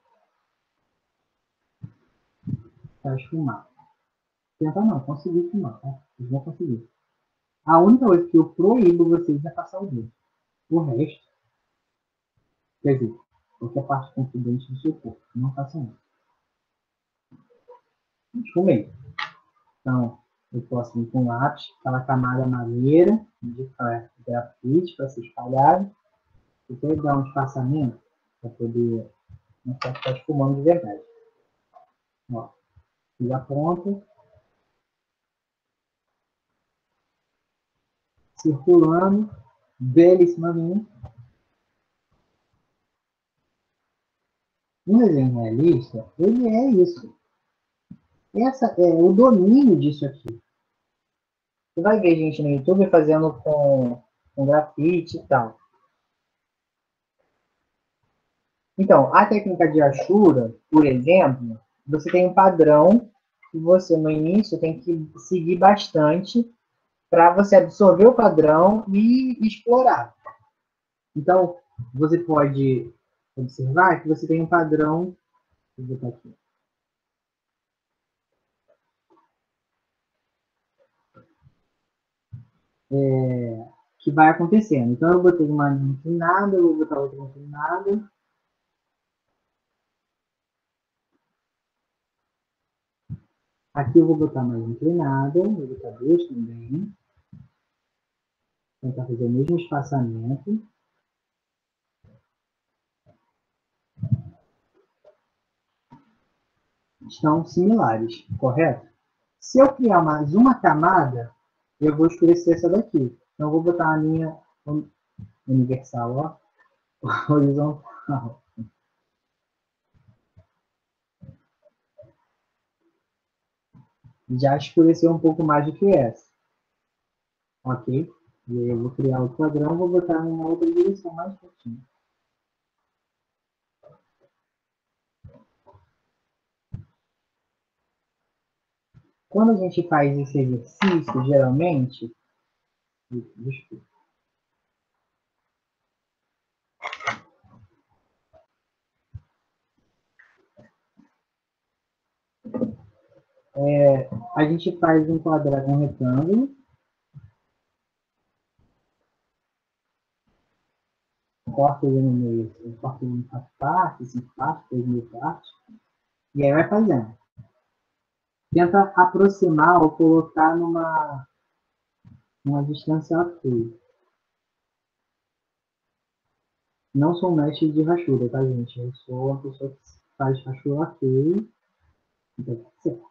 para esfumar. Tentar não, conseguir fumar, tá? Vocês vão conseguir. A única coisa que eu proíbo vocês é passar o dedo. O resto, quer dizer, qualquer parte confidente do seu corpo, não façam isso. Esfumei. Então, eu posso vir com lápis, aquela camada maneira de grafite para ser espalhado. Depois dar um espaçamento para poder não ficar esfumando de verdade. Ó, fiz a ponta, circulando, belíssimamente. Um desenho realista, ele é isso. Essa é o domínio disso aqui. Você vai ver gente no YouTube fazendo com grafite e tal. Então, a técnica de Ashura, por exemplo, você tem um padrão que você, no início, tem que seguir bastante para você absorver o padrão e explorar. Então, você pode observar que você tem um padrão. Vou botar aqui. Que vai acontecendo. Então, eu botei uma inclinada, eu vou botar outra inclinada. Aqui eu vou botar mais inclinada, vou botar duas também. Tentar fazer o mesmo espaçamento. Estão similares, correto? Se eu criar mais uma camada, eu vou escurecer essa daqui. Então, eu vou botar a linha universal, ó, horizontal. Já escureceu um pouco mais do que essa. Ok? E aí eu vou criar o padrão, vou botar em uma outra direção mais pertinho. Quando a gente faz esse exercício, geralmente, desculpa, a gente faz um quadrado, um retângulo, corta ele no meio, corta ele em 4 partes, 5 partes, 3 partes, e aí vai fazendo. Tenta aproximar ou colocar numa distância ok. Não sou mestre de rachura, tá, gente? Eu sou uma pessoa que faz rachura ok, Então, tá certo.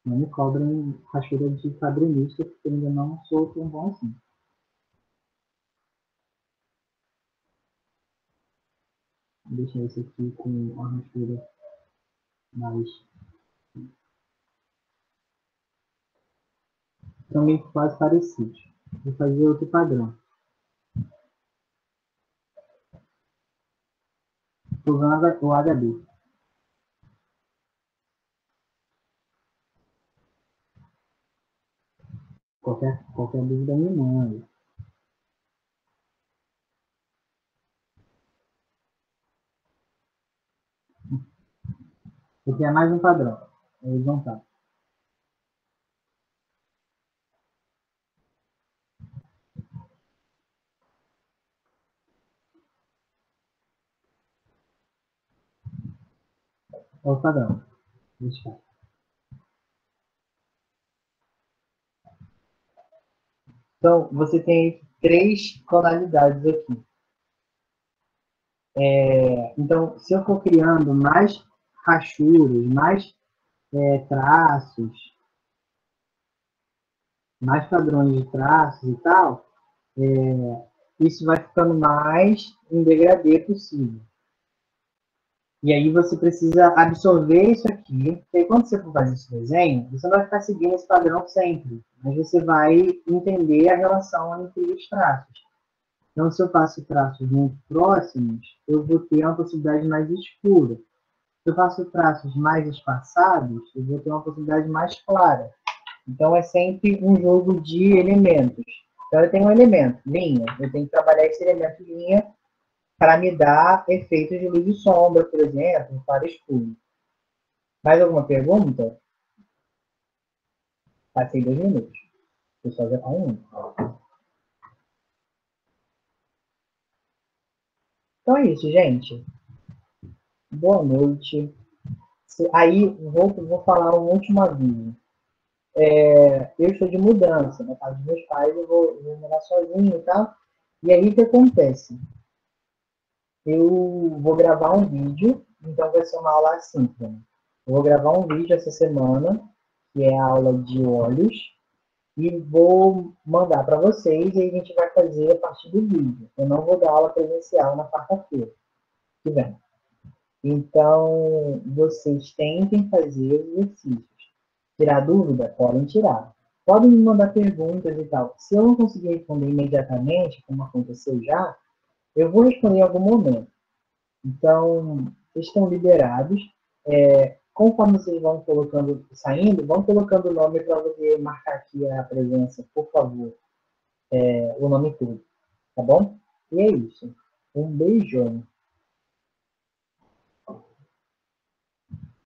Não me cobrem rachura de quadrinista, porque eu ainda não sou tão bom assim. Vou deixar isso aqui com uma rachura mais... Também quase parecidos. Vou fazer outro padrão. Estou usando o HD. Qualquer dúvida me manda. Esse é mais um padrão. Horizontal. É o padrão. Deixa eu... Então, você tem 3 tonalidades aqui. Então, se eu for criando mais rachuras, mais traços, mais padrões de traços e tal, isso vai ficando mais em degradê possível. E aí você precisa absorver isso aqui, porque quando você for fazer esse desenho, você vai ficar seguindo esse padrão sempre, mas você vai entender a relação entre os traços. Então, se eu faço traços muito próximos, eu vou ter uma possibilidade mais escura. Se eu faço traços mais espaçados, eu vou ter uma possibilidade mais clara. Então, é sempre um jogo de elementos. Então, eu tenho um elemento, linha. Eu tenho que trabalhar esse elemento linha para me dar efeitos de luz e sombra, por exemplo, para escuro. Mais alguma pergunta? Passei 2 minutos. O pessoal já está indo. Então é isso, gente. Boa noite. Aí, vou falar um último aviso. Eu estou de mudança na casa dos meus pais, eu vou morar sozinho e tal. E aí, o que acontece? Eu vou gravar um vídeo, então vai ser uma aula assíncrona. Eu vou gravar um vídeo essa semana, que é a aula de olhos, e vou mandar para vocês e a gente vai fazer a partir do vídeo. Eu não vou dar aula presencial na quarta-feira que vem. Então, vocês tentem fazer os exercícios. Tirar dúvida? Podem tirar. Podem me mandar perguntas e tal. Se eu não conseguir responder imediatamente, como aconteceu já, eu vou responder em algum momento. Então, vocês estão liberados. Conforme vocês vão colocando, saindo, vão colocando o nome para você marcar aqui a presença, por favor. O nome todo, tá bom? E é isso. Um beijão.